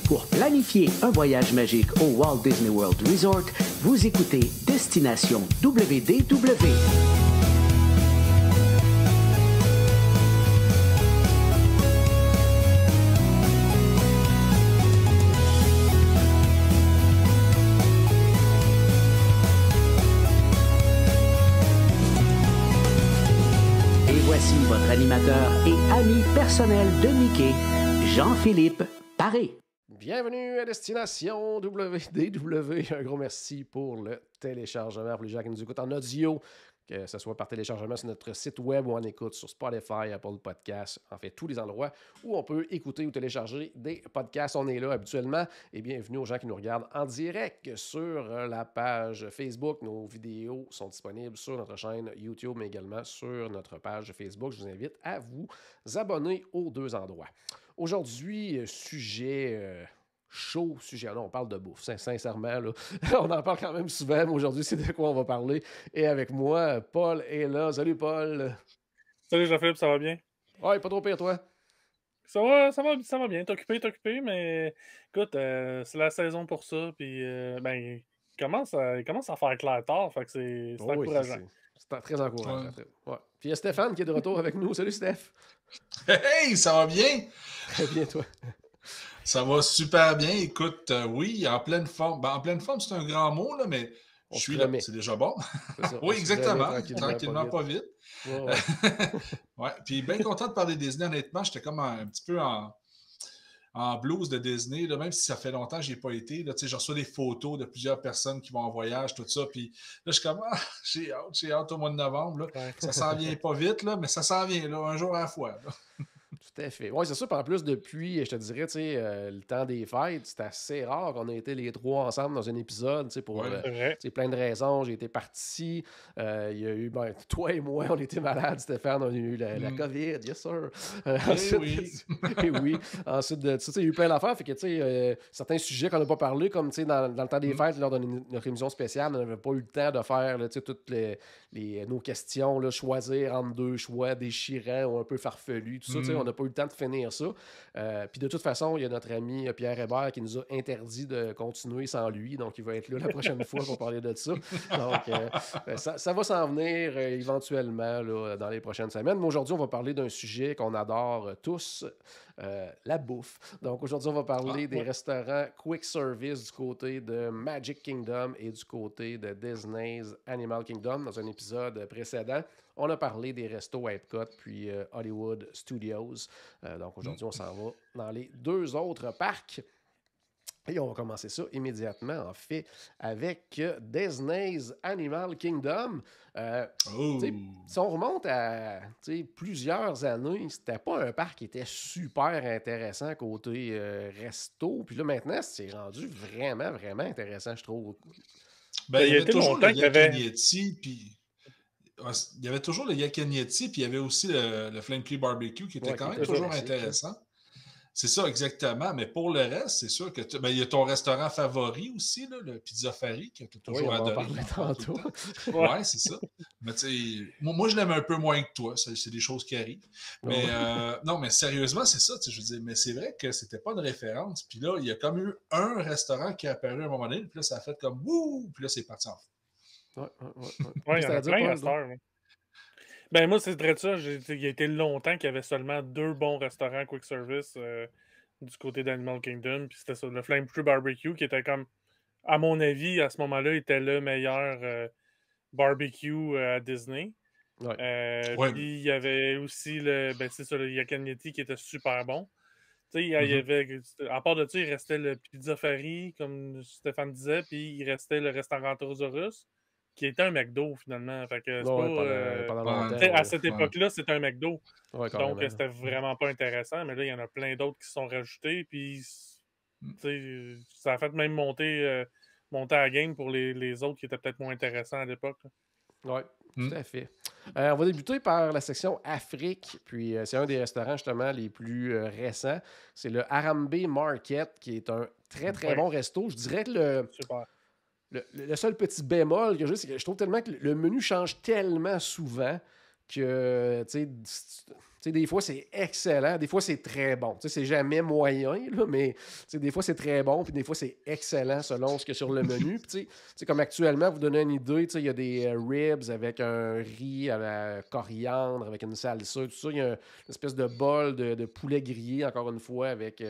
Pour planifier un voyage magique au Walt Disney World Resort, vous écoutez Destination WDW. Voici votre animateur et ami personnel de Mickey, Jean-Philippe Paré. Bienvenue à Destination WDW. Un gros merci pour le téléchargement. Pour les gens qui nous écoutent en audio, que ce soit par téléchargement sur notre site web ou en écoute sur Spotify, Apple Podcasts, en fait, tous les endroits où on peut écouter ou télécharger des podcasts. On est là habituellement. Et bienvenue aux gens qui nous regardent en direct sur la page Facebook. Nos vidéos sont disponibles sur notre chaîne YouTube, mais également sur notre page Facebook. Je vous invite à vous abonner aux deux endroits. Aujourd'hui, sujet chaud, sujet. Là, on parle de bouffe, sincèrement. Là, on en parle quand même souvent, mais aujourd'hui, c'est de quoi on va parler. Et avec moi, Paul est là. Salut, Paul. Salut, Jean-Philippe, ça va bien? Ouais, pas trop pire, toi. Ça va bien. T'es occupé, mais écoute, c'est la saison pour ça. Puis, il commence à faire clair tard, fait que c'est encourageant. C'est très encourageant. Ouais. Puis il y a Stéphane qui est de retour avec nous. Salut, Steph. Hey, ça va bien? Très bien, toi. Ça va super bien. Écoute, oui, en pleine forme. Ben, en pleine forme, c'est un grand mot, là, mais je suis là. C'est déjà bon. Ça, oui, exactement. Tranquillement, pas vite. Ouais. Ouais. Puis bien content de parler de Disney, honnêtement. J'étais comme un petit peu en blues de Disney, là, même si ça fait longtemps que je n'y ai pas été. Là, je reçois des photos de plusieurs personnes qui vont en voyage, tout ça. Puis là, je suis comme, j'ai hâte au mois de novembre. Là. Ouais. Ça s'en vient pas vite, là, mais ça s'en vient là, un jour à la fois. Là. Tout à fait. Oui, c'est ça. En plus, depuis, je te dirais, le temps des fêtes, c'est assez rare qu'on ait été les trois ensemble dans un épisode, pour plein de raisons. J'ai été parti. Il y a eu, toi et moi, on était malades, Stéphane. On a eu la COVID, yes sir. Ensuite, oui. Ensuite de ça, il y a eu plein d'affaires. Fait que, certains sujets qu'on n'a pas parlé, comme dans le temps des fêtes, lors de notre émission spéciale, on n'avait pas eu le temps de faire là, toutes nos questions, là, choisir entre deux choix déchirants ou un peu farfelus, tout ça. On n'a pas eu le temps de finir ça. Puis de toute façon, il y a notre ami Pierre Hébert qui nous a interdit de continuer sans lui. Donc, il va être là la prochaine fois pour parler de ça. Donc, ça va s'en venir éventuellement là, dans les prochaines semaines. Mais aujourd'hui, on va parler d'un sujet qu'on adore tous, la bouffe. Donc, aujourd'hui, on va parler des restaurants quick service du côté de Magic Kingdom et du côté de Disney's Animal Kingdom. Dans un épisode précédent, on a parlé des restos Epcot puis Hollywood Studios. Donc aujourd'hui, on s'en va dans les deux autres parcs. Et on va commencer ça immédiatement, en fait, avec Disney's Animal Kingdom. Si on remonte à plusieurs années, c'était pas un parc qui était super intéressant côté resto. Puis là, maintenant, c'est rendu vraiment, vraiment intéressant, je trouve. Ben, il y avait toujours le Yak Yeti, puis... Il y avait toujours le Yak Yeti, puis il y avait aussi le Flame Tree Barbecue qui était quand même toujours intéressant. C'est ça, exactement. Mais pour le reste, c'est sûr que il y a ton restaurant favori aussi, là, le Pizza Fari, que tu as toujours adoré. On va en parler tantôt. Oui, c'est ça. Mais moi, je l'aime un peu moins que toi. C'est des choses qui arrivent. Mais non, mais sérieusement, c'est ça. Je veux dire, mais c'est vrai que c'était pas une référence. Puis là, il y a comme eu un restaurant qui est apparu à un moment donné, puis là, ça a fait comme wouh! Puis là, c'est parti en fait. Ouais, il y en a plein à cette heure. Ben moi, c'est très ça. Il y a été longtemps qu'il y avait seulement 2 bons restaurants quick service du côté d'Animal Kingdom. Puis c'était ça, le Flame Tree Barbecue qui était comme, à mon avis, à ce moment-là, était le meilleur barbecue à Disney. Puis il y avait aussi le Yak Yeti qui était super bon. Il y avait, à part de ça, il restait le Pizza Fari, comme Stéphane disait, puis il restait le restaurant Tosaurus, qui était un McDo, finalement. Fait que pendant longtemps. À cette époque-là, c'était un McDo. Ouais, donc, c'était vraiment pas intéressant. Mais là, il y en a plein d'autres qui se sont rajoutés. Puis, ça a fait même monter à la game pour les autres qui étaient peut-être moins intéressants à l'époque. Oui, tout à fait. On va débuter par la section Afrique. Puis, c'est un des restaurants, justement, les plus récents. C'est le Harambe Market, qui est un très, très bon resto. Je dirais que le seul petit bémol que j'ai, c'est que je trouve tellement que le menu change tellement souvent que, tu sais, des fois, c'est excellent. Des fois, c'est très bon. C'est jamais moyen, là, mais des fois, c'est très bon. Puis des fois, c'est excellent selon ce qu'il y a sur le menu. Puis, comme actuellement, vous donnez une idée, il y a des ribs avec un riz à la coriandre, avec une salsa, tout ça. Il y a une espèce de bol de poulet grillé, encore une fois, avec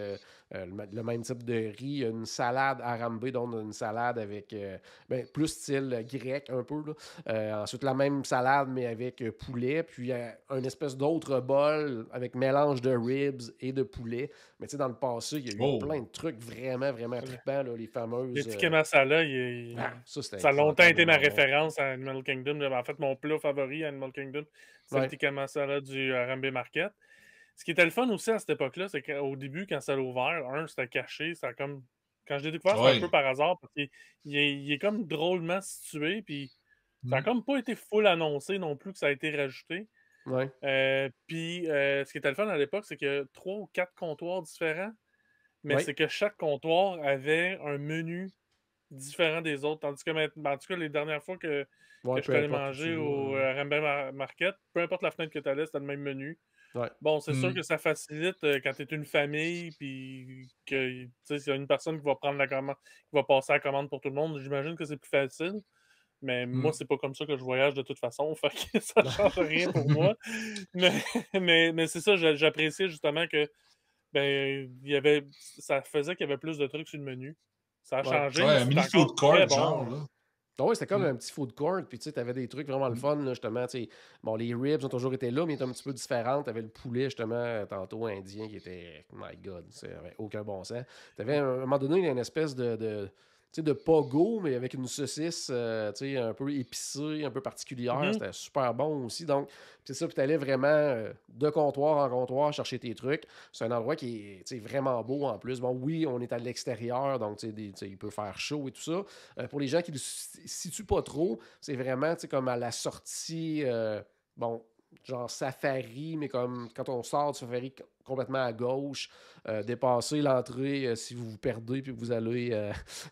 le même type de riz. Il y a une salade arambée, donc une salade avec plus style grec un peu. Là. Ensuite, la même salade, mais avec poulet. Puis, un espèce d'autre bol avec mélange de ribs et de poulet. Mais dans le passé, il y a eu plein de trucs vraiment, vraiment trippants, là, les fameuses... Les tikka masala, ça a longtemps été ma référence à Animal Kingdom. En fait, mon plat favori à Animal Kingdom, c'est le tikka masala du Harambe Market. Ce qui était le fun aussi à cette époque-là, c'est qu'au début, quand ça l'a ouvert, c'était caché, ça comme... Quand je l'ai découvert, c'est un peu par hasard, parce qu'il est comme drôlement situé, puis ça a comme pas été full annoncé non plus que ça a été rajouté. Ouais. Puis, ce qui était le fun à l'époque, c'est qu'il y a 3 ou 4 comptoirs différents, mais c'est que chaque comptoir avait un menu différent des autres. Tandis que, en tout cas, les dernières fois que je suis allé manger au Harambe Market, peu importe la fenêtre que tu allais, c'était le même menu. Ouais. Bon, c'est sûr que ça facilite quand tu es une famille, puis que s'il y a une personne qui va prendre la commande, qui va passer la commande pour tout le monde, j'imagine que c'est plus facile. Mais moi, c'est pas comme ça que je voyage de toute façon. Fait que ça change rien pour moi. Mais c'est ça, j'appréciais justement que ça faisait qu'il y avait plus de trucs sur le menu. Ça a changé. Ouais, un mini food court, genre, là. Oui, c'était comme un petit food court, puis tu avais des trucs vraiment le fun, là, justement. Bon, les ribs ont toujours été là, mais ils étaient un petit peu différents. Tu avais le poulet, justement, tantôt indien, qui était, my God, ça n'avait aucun bon sens. Tu avais, à un moment donné, une espèce de pogo, mais avec une saucisse un peu épicée, un peu particulière. C'était super bon aussi. Donc, c'est ça, puis tu allais vraiment de comptoir en comptoir chercher tes trucs. C'est un endroit qui est vraiment beau en plus. Bon, oui, on est à l'extérieur, donc il peut faire chaud et tout ça. Pour les gens qui ne le situent pas trop, c'est vraiment comme à la sortie, genre safari, mais comme quand on sort du safari complètement à gauche, dépasser l'entrée si vous vous perdez puis vous allez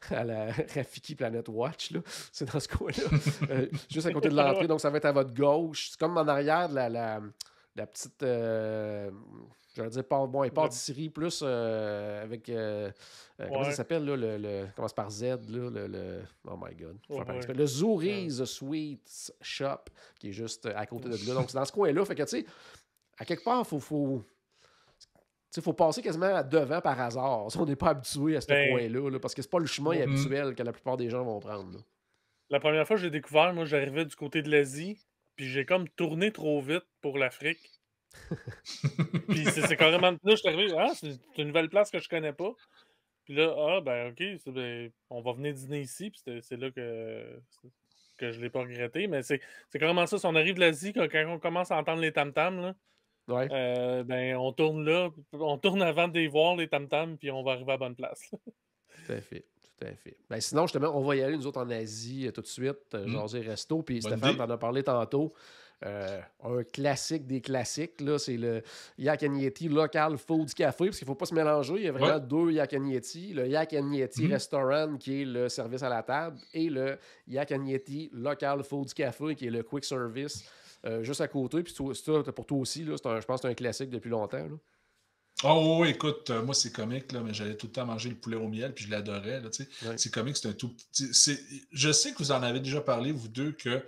à la Rafiki Planet Watch, là. C'est dans ce coin-là. Juste à côté de l'entrée, donc ça va être à votre gauche. C'est comme en arrière de la petite... j'allais dire pâtisserie plus avec... comment ça s'appelle, là? Commence par Z, là, oh my God. Le Zuri's Sweet Shop, qui est juste à côté de là. Donc, c'est dans ce coin-là. Fait que, tu sais, à quelque part, faut passer quasiment devant par hasard. Si on n'est pas habitué à ce coin-là, là, parce que c'est pas le chemin habituel que la plupart des gens vont prendre. Là. La première fois que j'ai découvert, moi, j'arrivais du côté de l'Asie, puis j'ai comme tourné trop vite pour l'Afrique. Puis c'est carrément... Là, je suis arrivé, c'est une nouvelle place que je connais pas. Puis là, OK, on va venir dîner ici, puis c'est là que je l'ai pas regretté. Mais c'est carrément ça, si on arrive de l'Asie, quand on commence à entendre les tam-tams, là, on tourne là, on tourne avant de les voir, les tam-tams, puis on va arriver à la bonne place. Tout à fait. Ben, sinon, justement, on va y aller, nous autres, en Asie tout de suite, jaser resto. Puis Stéphane, t'en as parlé tantôt. Un classique des classiques, là, c'est le Yak and Yeti Local Food Café, parce qu'il ne faut pas se mélanger. Il y a vraiment deux Yak and Yeti. Le Yak and Yeti Restaurant, qui est le service à la table, et le Yak and Yeti Local Food Café, qui est le quick service juste à côté. Puis ça, pour toi aussi, là, je pense que c'est un classique depuis longtemps. Là. Oh oui, écoute, moi c'est comique, là, mais j'allais tout le temps manger le poulet au miel, puis je l'adorais. C'est comique, c'est un tout petit. Je sais que vous en avez déjà parlé, vous deux, qu'il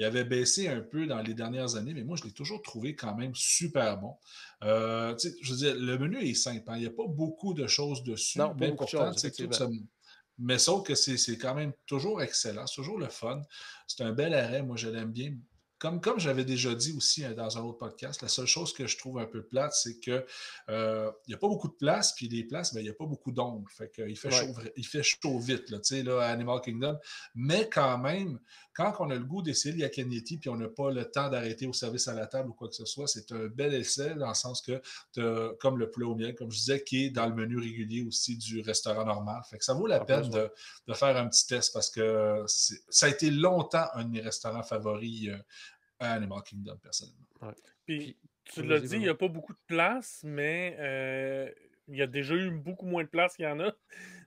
avait baissé un peu dans les dernières années, mais moi je l'ai toujours trouvé quand même super bon. Je veux dire, le menu est simple, hein, il n'y a pas beaucoup de choses dessus, non, mais pourtant, mais sauf que c'est quand même toujours excellent, c'est toujours le fun. C'est un bel arrêt, moi je l'aime bien. Comme j'avais déjà dit aussi dans un autre podcast, la seule chose que je trouve un peu plate, c'est que il n'y a pas beaucoup de place, puis les places, il n'y a pas beaucoup d'ombre. Fait qu'il fait chaud vite, là, à Animal Kingdom. Mais quand même, quand on a le goût d'essayer le Yak and Yeti, puis on n'a pas le temps d'arrêter au service à la table ou quoi que ce soit, c'est un bel essai dans le sens que, comme le poulet au miel, comme je disais, qui est dans le menu régulier aussi du restaurant normal. Fait que ça vaut la peine de faire un petit test parce que ça a été longtemps un de mes restaurants favoris à Animal Kingdom, personnellement. Ouais. Puis tu l'as dit, il n'y a pas beaucoup de place, mais il y a déjà eu beaucoup moins de place qu'il y en a.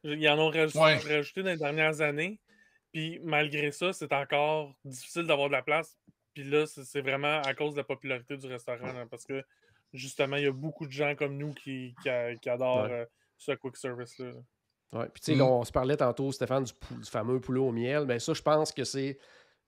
Ils en ont rajouté dans les dernières années. Puis malgré ça, c'est encore difficile d'avoir de la place Puis là, c'est vraiment à cause de la popularité du restaurant, là, parce que justement, il y a beaucoup de gens comme nous qui adorent ce quick service-là. Ouais. Puis tu sais, on se parlait tantôt, Stéphane, du fameux poulet au miel. Mais ça, je pense que c'est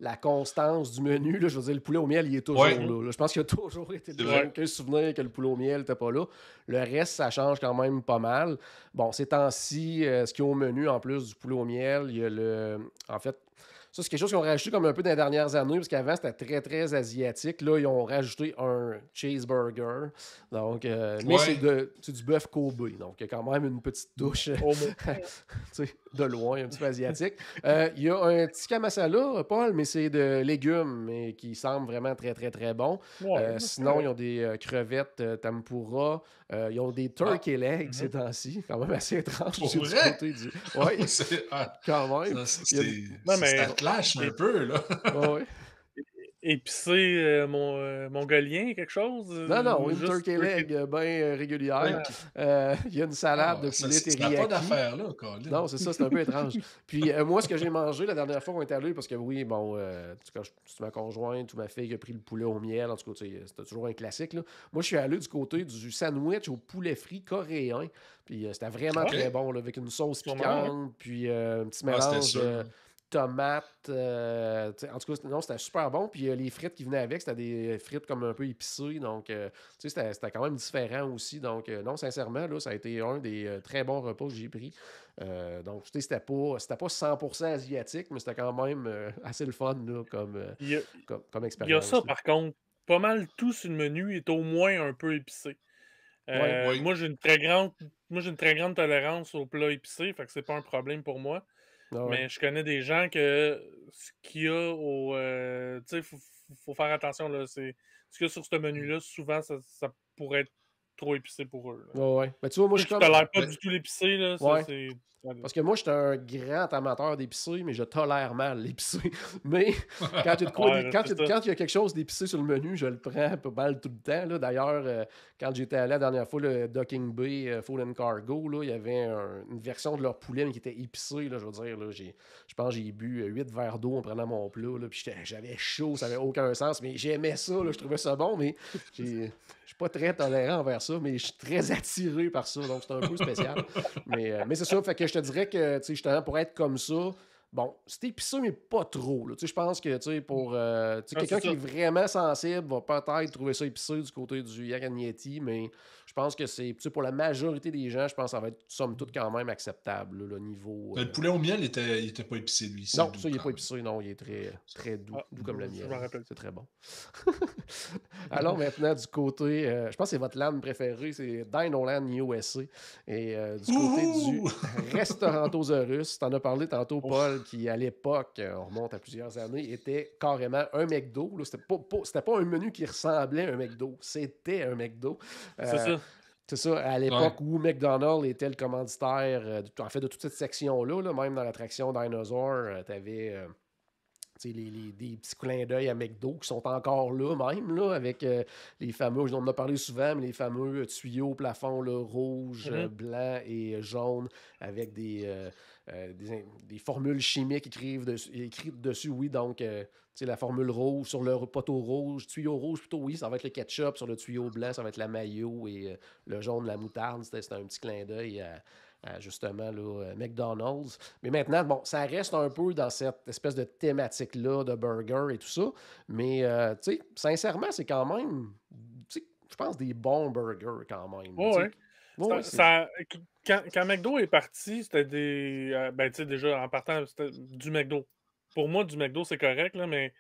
la constance du menu. Là, je veux dire, le poulet au miel, il est toujours là. Je pense qu'il a toujours été là. Aucun souvenir que le poulet au miel n'était pas là. Le reste, ça change quand même pas mal. Bon, ces temps-ci, ce qu'il y a au menu, en plus du poulet au miel, il y a le... En fait, ça, c'est quelque chose qu'ils ont rajouté comme un peu dans les dernières années, parce qu'avant, c'était très, très asiatique. Là, ils ont rajouté un cheeseburger. Donc, mais c'est du bœuf Kobe. Donc, il y a quand même une petite touche de loin, un petit peu asiatique. Il y a un tikka masala, Paul, mais c'est de légumes, mais qui semble vraiment très, très, très bon. Sinon, ils ont des crevettes tempura. Ils ont des turkey legs ces temps-ci. Quand même assez étrange. Pour vrai? Oui, quand même. Ça clash un peu, là. Oui. Épicé mongolien, quelque chose? Non, une turkey leg bien régulière. Il y a une salade de poulet teriyaki. Ça n'a pas d'affaire, là, Colin. Non, c'est ça, c'est un peu étrange. Puis moi, ce que j'ai mangé la dernière fois qu'on est allé, parce que oui, bon, c'est ma conjointe ou ma fille qui a pris le poulet au miel, en tout cas, c'était toujours un classique, là. Moi, je suis allé du côté du sandwich au poulet frit coréen. Puis c'était vraiment très bon, là, avec une sauce piquante, puis un petit mélange de tomates. En tout cas, non, c'était super bon. Puis les frites qui venaient avec, c'était des frites comme un peu épicées. Donc, c'était quand même différent aussi. Donc, non, sincèrement, là, ça a été un des très bons repas que j'ai pris. Donc, c'était pas 100% asiatique, mais c'était quand même assez le fun là, comme expérience. Il y a ça, par contre. Pas mal tout sur le menu est au moins un peu épicé. Moi, j'ai une très grande tolérance aux plats épicés, fait que c'est pas un problème pour moi. Mais je connais des gens que ce qu'il y a au... tu sais, faut faire attention, là. Ce qu'il y a sur ce menu-là, souvent, ça pourrait être trop épicé pour eux. Ouais. Mais tu vois, moi, je tolère pas du tout l'épicé, là. C'est... Parce que moi, je suis un grand amateur d'épicé, mais je tolère mal l'épicé. Mais quand il y a quelque chose d'épicé sur le menu, je le prends pas mal tout le temps. Là. D'ailleurs, quand j'étais allé la dernière fois, le Docking Bay Food and Cargo, là, il y avait une version de leur poulet qui était épicée. Là, je veux dire, là, je pense que j'ai bu 8 verres d'eau en prenant mon plat. Là, puis j'avais chaud, ça n'avait aucun sens. Mais j'aimais ça, là, je trouvais ça bon, mais je suis pas très tolérant envers ça, mais je suis très attiré par ça. Donc, c'est un peu spécial. Mais c'est ça, fait que je te dirais que, tu sais, justement, pour être comme ça, bon, c'est épicé, mais pas trop. Tu sais, je pense que, tu sais, pour quelqu'un qui est vraiment sensible va peut-être trouver ça épicé du côté du yak agnetti, mais je pense que c'est, tu sais, pour la majorité des gens, je pense que ça va être, somme toute, quand même acceptable, là, le niveau... Le poulet au miel, il était pas épicé, lui. Non, ça, il n'est pas épicé, non, il est très, très doux comme le miel. C'est très bon. Alors, maintenant, du côté, je pense que c'est votre land préféré, c'est Dinoland USA. Et du côté du Restaurantosaurus, tu en as parlé tantôt, Paul, qui, à l'époque, on remonte à plusieurs années, était carrément un McDo. C'était pas un menu qui ressemblait à un McDo, c'était un McDo. C'est ça. C'est ça, à l'époque où McDonald's était le commanditaire en fait, de toute cette section-là, là, même dans l'attraction Dinosaur, tu avais des petits clins d'œil à McDo qui sont encore là même, là, avec les fameux, on en a parlé souvent, mais les fameux tuyaux au plafond là, rouge, blanc et jaune, avec des formules chimiques écrites dessus, oui, donc la formule rouge sur le poteau rouge, tuyau rouge plutôt, oui, ça va être le ketchup, sur le tuyau blanc, ça va être la mayo, et le jaune, la moutarde, c'était un petit clin d'œil à justement là, McDonald's. Mais maintenant, bon, ça reste un peu dans cette espèce de thématique-là de burger et tout ça, mais tu sais, sincèrement, c'est quand même, je pense, des bons burgers quand même. Quand McDo est parti, c'était des... ben, tu sais, déjà, en partant, c'était du McDo. Pour moi, du McDo, c'est correct, là, mais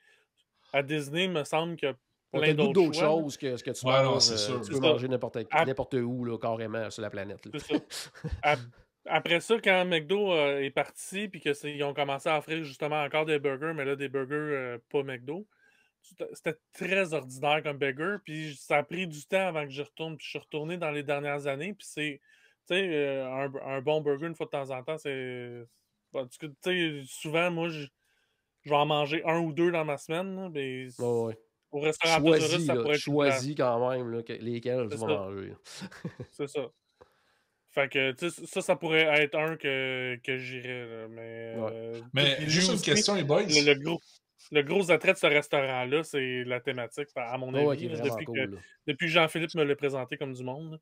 à Disney, il me semble qu'il y a plein d'autres choses que ce que tu manges. Tu peux manger n'importe où, là, carrément, sur la planète. C'est ça. Après ça, quand McDo est parti, puis qu'ils ont commencé à offrir justement encore des burgers, mais là, des burgers pas McDo, c'était très ordinaire comme burger, puis ça a pris du temps avant que j'y retourne, puis je suis retourné dans les dernières années, puis c'est, tu sais, un bon burger une fois de temps en temps, c'est... Tu sais, souvent, moi, je vais en manger un ou deux dans ma semaine, là, mais au restaurant Tosaurus, ça pourrait être... Choisis quand même là, lesquels tu vas manger. C'est ça. Fait que, tu sais, ça pourrait être un que j'irais, là, mais... Mais juste une question, les boys. Le gros. Le gros attrait de ce restaurant-là, c'est la thématique, à mon avis. Qui est vraiment cool. Depuis que Jean-Philippe me l'a présenté comme du monde.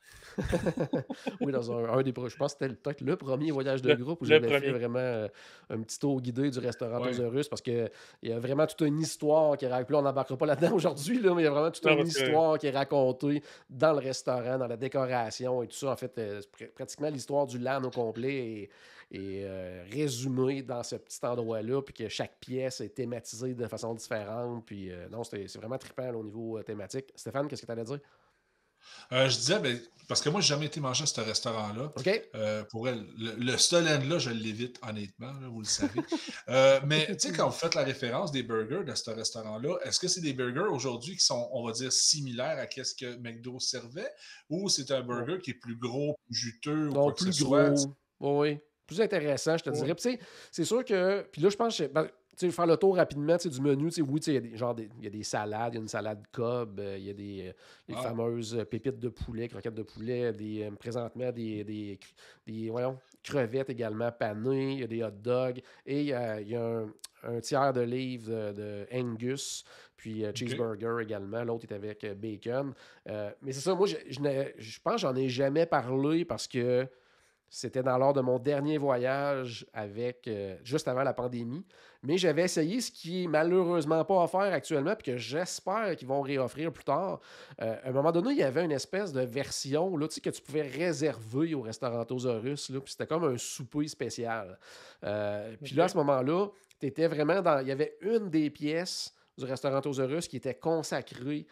Oui, dans un des... Je pense que c'était peut-être le premier voyage de groupe où j'avais fait vraiment un petit tour guidé du restaurant Tosaurus parce qu'il y a vraiment toute une histoire qui est racontée. On n'embarquera pas là-dedans aujourd'hui, là, mais il y a vraiment toute une histoire qui est racontée dans le restaurant, dans la décoration et tout ça. En fait, pratiquement l'histoire du LAN au complet est résumée dans ce petit endroit-là, puis que chaque pièce est thématisée de façon différente. Puis non, c'est vraiment trippant là, au niveau thématique. Stéphane, qu'est-ce que tu allais dire? Je disais, parce que moi, j'ai jamais été manger à ce restaurant-là. OK. Pour elle, le Stolen-là, je l'évite, honnêtement, là, vous le savez. Mais tu sais, quand vous faites la référence des burgers de ce restaurant-là, est-ce que c'est des burgers aujourd'hui qui sont, on va dire, similaires à ce que McDo servait, ou c'est un burger qui est plus gros, plus juteux, ou quoi que ce soit? Oui, plus intéressant, je te dirais. Puis, c'est sûr que... Puis là, je pense... faire le tour rapidement du menu, oui, il y a des salades, il y a une salade Cobb, il y a des fameuses pépites de poulet, croquettes de poulet, présentement des crevettes également panées, il y a des hot dogs, et il y a un tiers de livre de Angus, puis cheeseburger également, l'autre est avec bacon. Mais c'est ça, moi, je pense que j'en ai jamais parlé parce que c'était lors de mon dernier voyage juste avant la pandémie. Mais j'avais essayé ce qui est malheureusement pas offert actuellement, puis que j'espère qu'ils vont réoffrir plus tard. À un moment donné, il y avait une espèce de version là, que tu pouvais réserver au restaurant Tosaurus. Puis c'était comme un souper spécial. Puis là, à ce moment-là, tu étais vraiment dans... Il y avait une des pièces du restaurant Tosaurus qui était consacrée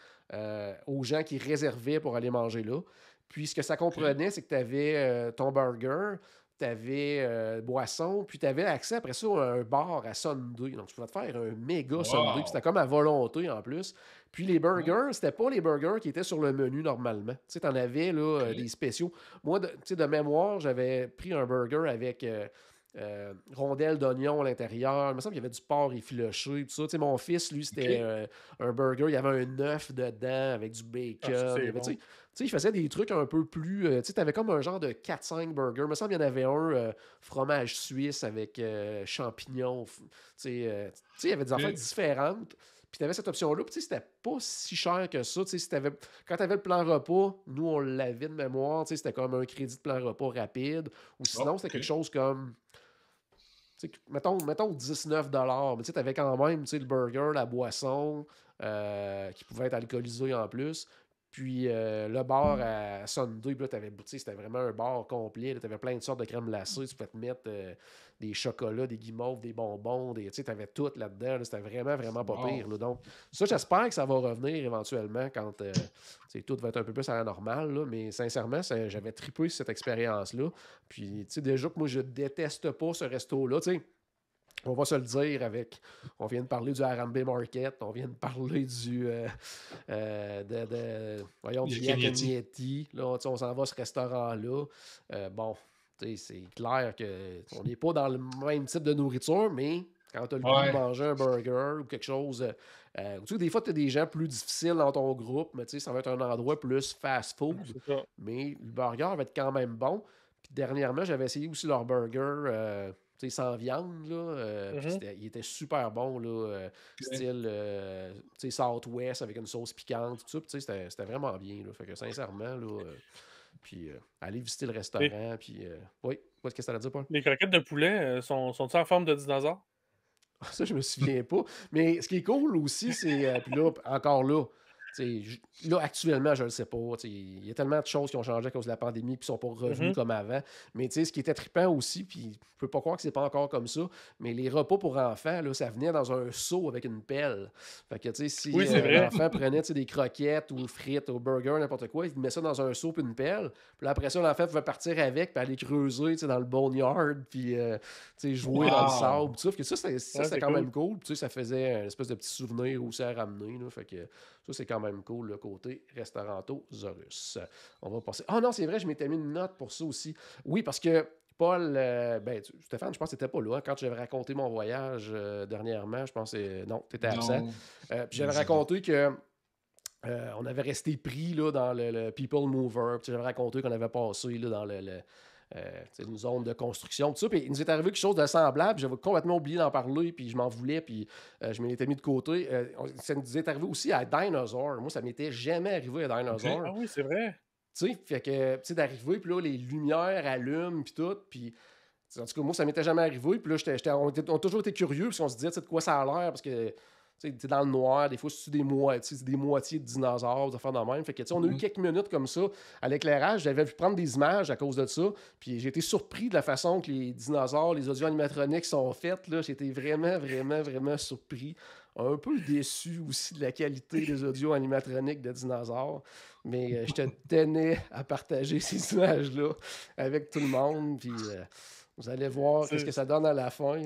aux gens qui réservaient pour aller manger là. Puis ce que ça comprenait, c'est que tu avais ton burger, tu avais boisson, puis tu avais accès après ça à un bar à sundae. Donc tu pouvais te faire un méga sundae, puis c'était comme à volonté en plus. Puis les burgers, c'était pas les burgers qui étaient sur le menu normalement. Tu sais, t'en avais là, des spéciaux. Moi, de mémoire, j'avais pris un burger avec... rondelles d'oignon à l'intérieur. Il me semble qu'il y avait du porc effiloché, tout ça. Tu sais, mon fils, lui, c'était un burger. Il y avait un œuf dedans avec du bacon. Il faisait des trucs un peu plus... tu avais comme un genre de 4-5 burgers. Il me semble qu'il y en avait un fromage suisse avec champignons. Il y avait des affaires différentes. Puis tu avais cette option-là. Puis c'était pas si cher que ça. Quand tu avais le plan repas, nous, on l'avait de mémoire. C'était comme un crédit de plan repas rapide. Ou sinon, c'était quelque chose comme... Mettons 19 $, mais tu avais quand même le burger, la boisson, qui pouvait être alcoolisée en plus. Puis le bar à sundae, c'était vraiment un bar complet. Tu avais plein de sortes de crème glacée. Tu pouvais te mettre des chocolats, des guimauves, des bonbons. Tu avais tout là-dedans. Là, c'était vraiment, vraiment pas pire. Là. Donc, ça, j'espère que ça va revenir éventuellement quand tout va être un peu plus à la normale. Là. Mais sincèrement, j'avais trippé cette expérience-là. Puis, déjà que moi, je déteste pas ce resto-là. On va se le dire on vient de parler du Harambe Market, on vient de parler du Yak Agnetti. Là, on s'en va à ce restaurant-là. C'est clair qu'on n'est pas dans le même type de nourriture, mais quand tu as le goût de manger un burger ou quelque chose... des fois, tu as des gens plus difficiles dans ton groupe, mais ça va être un endroit plus fast-food. Mais le burger va être quand même bon. Puis dernièrement, j'avais essayé aussi leur burger... sans viande, là. Il était super bon, là. Style Southwest avec une sauce piquante, tout ça. C'était vraiment bien, là. Fait que sincèrement, là. Puis aller visiter le restaurant. Puis oui, qu'est-ce que ça veut dire, Paul? Les croquettes de poulet sont-ils en forme de dinosaure? Ça, je me souviens pas. Mais ce qui est cool aussi, c'est. Puis là, encore là. Là, actuellement, je ne le sais pas. Il y a tellement de choses qui ont changé à cause de la pandémie et qui ne sont pas revenus comme avant. Mais ce qui était trippant aussi, puis je ne peux pas croire que c'est pas encore comme ça, mais les repas pour enfants, là, ça venait dans un seau avec une pelle. Fait que si l'enfant prenait des croquettes ou frites ou burgers, n'importe quoi, il met ça dans un seau et une pelle. Puis là, après ça, l'enfant pouvait partir avec puis aller creuser dans le boneyard puis jouer dans le sable. Tout ça. Fait que ça, c'était quand même cool. Puis, ça faisait une espèce de petit souvenir aussi à ramener. Là. Fait que ça, c'est quand même cool, le côté Restaurantosaurus. On va passer... Ah non, c'est vrai, je m'étais mis une note pour ça aussi. Oui, parce que Paul... Stéphane, je pense que t'étais pas là. Hein, quand j'avais raconté mon voyage dernièrement, je pense que... Non, t'étais absent. Puis j'avais raconté que... on avait resté pris là, dans le People Mover. Puis j'avais raconté qu'on avait passé là, dans une zone de construction, tout ça. Puis il nous est arrivé quelque chose de semblable. J'avais complètement oublié d'en parler, puis je m'en voulais, puis je m'étais mis de côté. Ça nous est arrivé aussi à Dinosaur. Moi, ça m'était jamais arrivé à Dinosaur. Ah oui, c'est vrai. Tu sais, fait que, tu sais, d'arriver, puis là, les lumières allument, puis tout, puis... En tout cas, moi, ça m'était jamais arrivé. Puis là, on a toujours été curieux, parce qu'on se disait, de quoi ça a l'air, parce que... Tu sais, dans le noir, des fois, c'est des moitiés de dinosaures, des affaires de même. Fait que, on a eu quelques minutes comme ça à l'éclairage. J'avais vu prendre des images à cause de ça. Puis j'ai été surpris de la façon que les dinosaures, les audio animatroniques sont faites. J'étais vraiment, vraiment, vraiment surpris. Un peu déçu aussi de la qualité des audio animatroniques de dinosaures. Mais je te tenais à partager ces images-là avec tout le monde. Puis vous allez voir qu'est-ce que ça donne à la fin.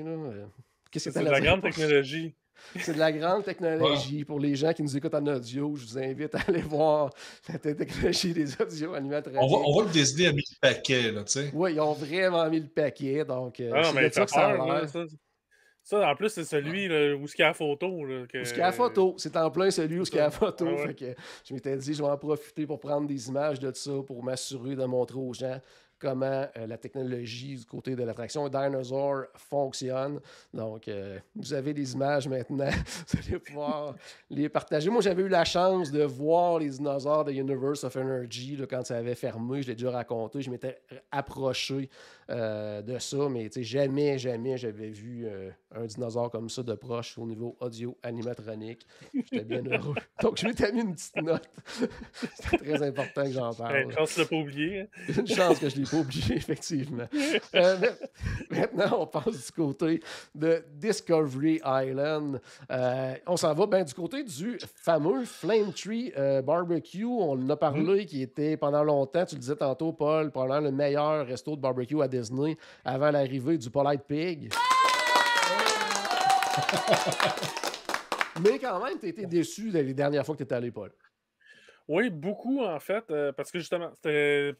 C'est de la grande technologie. C'est de la grande technologie. Pour les gens qui nous écoutent en audio, je vous invite à aller voir la technologie des audio animatroniques. On voit que Disney a mis le paquet, là, tu sais. Oui, ils ont vraiment mis le paquet, donc mais ça que ça a l'air. Ça, en plus, c'est celui là, où il y a la photo. Là, que... Où il y a la photo. C'est en plein celui où il y a la photo. Fait que je m'étais dit, je vais en profiter pour prendre des images de ça, pour m'assurer de montrer aux gens comment la technologie du côté de l'attraction Dinosaur fonctionne. Donc, vous avez des images maintenant. Vous allez pouvoir les partager. Moi, j'avais eu la chance de voir les dinosaures de Universe of Energy là, quand ça avait fermé. Je l'ai déjà raconté. Je m'étais approché de ça, mais jamais j'avais vu un dinosaure comme ça de proche au niveau audio-animatronique. J'étais bien heureux. Donc, je m'étais mis une petite note. C'était très important que j'en parle. Une chance de ne pas oublier. Hein? Une chance que je ne l'ai pas oublié, effectivement. Maintenant, on passe du côté de Discovery Island. On s'en va du côté du fameux Flame Tree Barbecue. On en a parlé, qui était pendant longtemps, tu le disais tantôt, Paul, probablement le meilleur resto de barbecue à Disney avant l'arrivée du Polite Pig. Mais quand même, tu as été déçu les dernières fois que tu étais allé, Paul. Oui, beaucoup, en fait, parce que justement, c'était...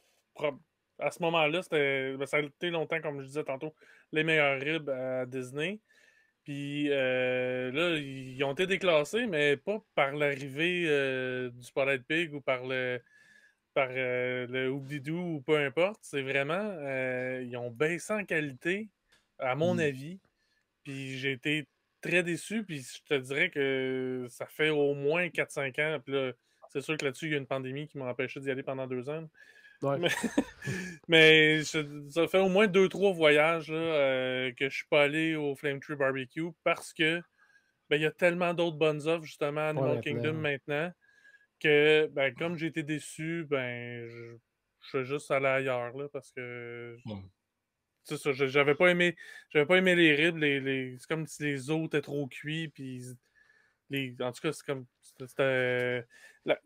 À ce moment-là, ça a été longtemps, comme je disais tantôt, les meilleurs ribs à Disney. Puis là, ils ont été déclassés, mais pas par l'arrivée du Polite Pig ou par le Oubdidou ou peu importe. C'est vraiment, ils ont baissé en qualité, à mon avis. Puis j'ai été très déçu. Puis je te dirais que ça fait au moins 4-5 ans. Puis là, c'est sûr que là-dessus, il y a une pandémie qui m'a empêché d'y aller pendant 2 ans. Ouais. Mais ça fait au moins 2-3 voyages là, que je suis pas allé au Flame Tree Barbecue parce que il y a tellement d'autres bonnes offres justement à Animal Kingdom maintenant que comme j'ai été déçu, je suis juste allé ailleurs là, parce que c'est ça, j'avais pas aimé les ribs, c'est comme si les os étaient trop cuits, puis en tout cas, c'est comme c'était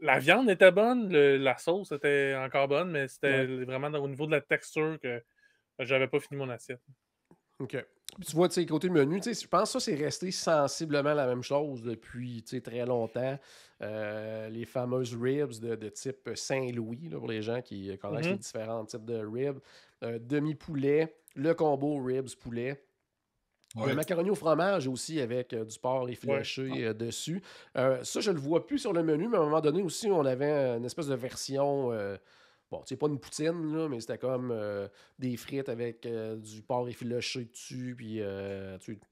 la viande était bonne, la sauce était encore bonne, mais c'était vraiment au niveau de la texture que j'avais pas fini mon assiette. OK. Puis tu vois, côté menu, je pense que ça, c'est resté sensiblement la même chose depuis très longtemps. Les fameuses ribs de type Saint-Louis, là, pour les gens qui connaissent les différents types de ribs. Demi-poulet, le combo ribs-poulet. Le macaroni au fromage aussi avec du porc effiloché dessus. Ça, je le vois plus sur le menu, mais à un moment donné aussi, on avait une espèce de version... bon, c'est pas une poutine, là, mais c'était comme des frites avec du porc effiloché dessus, puis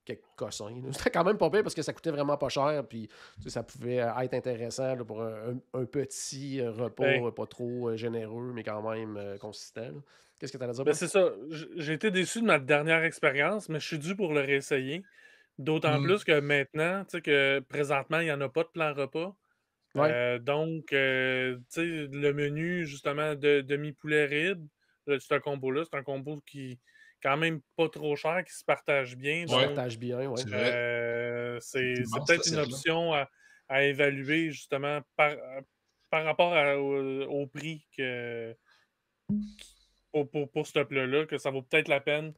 quelques cossins. C'était quand même pas pire parce que ça coûtait vraiment pas cher, puis ça pouvait être intéressant là, pour un petit repas pas trop généreux, mais quand même consistant. Là. Qu'est-ce que tu as à dire? C'est ça. J'ai été déçu de ma dernière expérience, mais je suis dû pour le réessayer. D'autant plus que maintenant, tu sais, que présentement, il n'y en a pas de plan repas. Donc, tu sais, le menu, justement, de demi-poulet rib, c'est un combo-là. C'est un combo qui quand même pas trop cher, qui se partage bien. Se partage bien, oui. C'est peut-être une option à évaluer, justement, par rapport au prix pour ce plat-là, que ça vaut peut-être la peine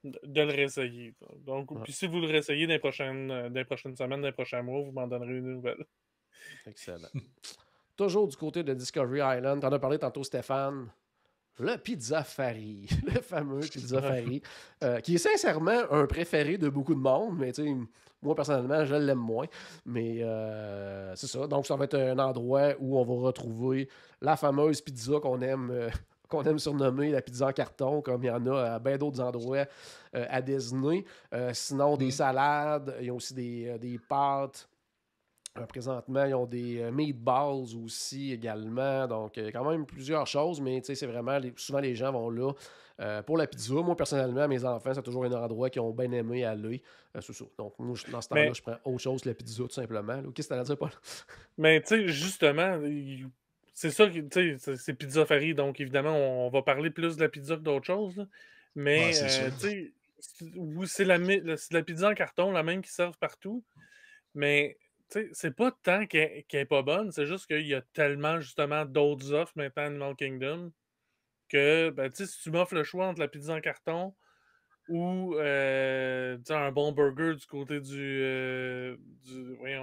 de le réessayer. Donc, puis si vous le réessayez dans les prochaines semaines, dans les prochains mois, vous m'en donnerez une nouvelle. Excellent. Toujours du côté de Discovery Island, t'en as parlé tantôt, Stéphane. Le Pizzafari, le fameux Pizzafari, qui est sincèrement un préféré de beaucoup de monde, mais tu sais, moi personnellement, je l'aime moins. Mais c'est ça. Donc, ça va être un endroit où on va retrouver la fameuse pizza qu'on aime qu'on aime surnommer la pizza en carton, comme il y en a à bien d'autres endroits à Disney. Sinon, des salades, ils ont aussi des pâtes. Présentement, ils ont des meatballs aussi également. Donc, quand même plusieurs choses, mais c'est vraiment, souvent les gens vont là pour la pizza. Moi, personnellement, mes enfants, c'est toujours un endroit qu'ils ont bien aimé aller. C'est ça. Donc, moi, dans ce temps-là, je prends autre chose que la pizza, tout simplement. Qu'est-ce que tu as à dire, Paul? Mais tu sais, justement, c'est ça, tu sais, c'est Pizza Fari, donc évidemment, on va parler plus de la pizza que d'autres choses. Là. Mais, tu sais, oui, c'est la pizza en carton, la même qui servent partout. Mais c'est pas tant qu'elle est pas bonne, c'est juste qu'il y a tellement justement d'autres offres maintenant à Animal Kingdom que ben, si tu m'offres le choix entre la pizza en carton ou un bon burger du côté oui,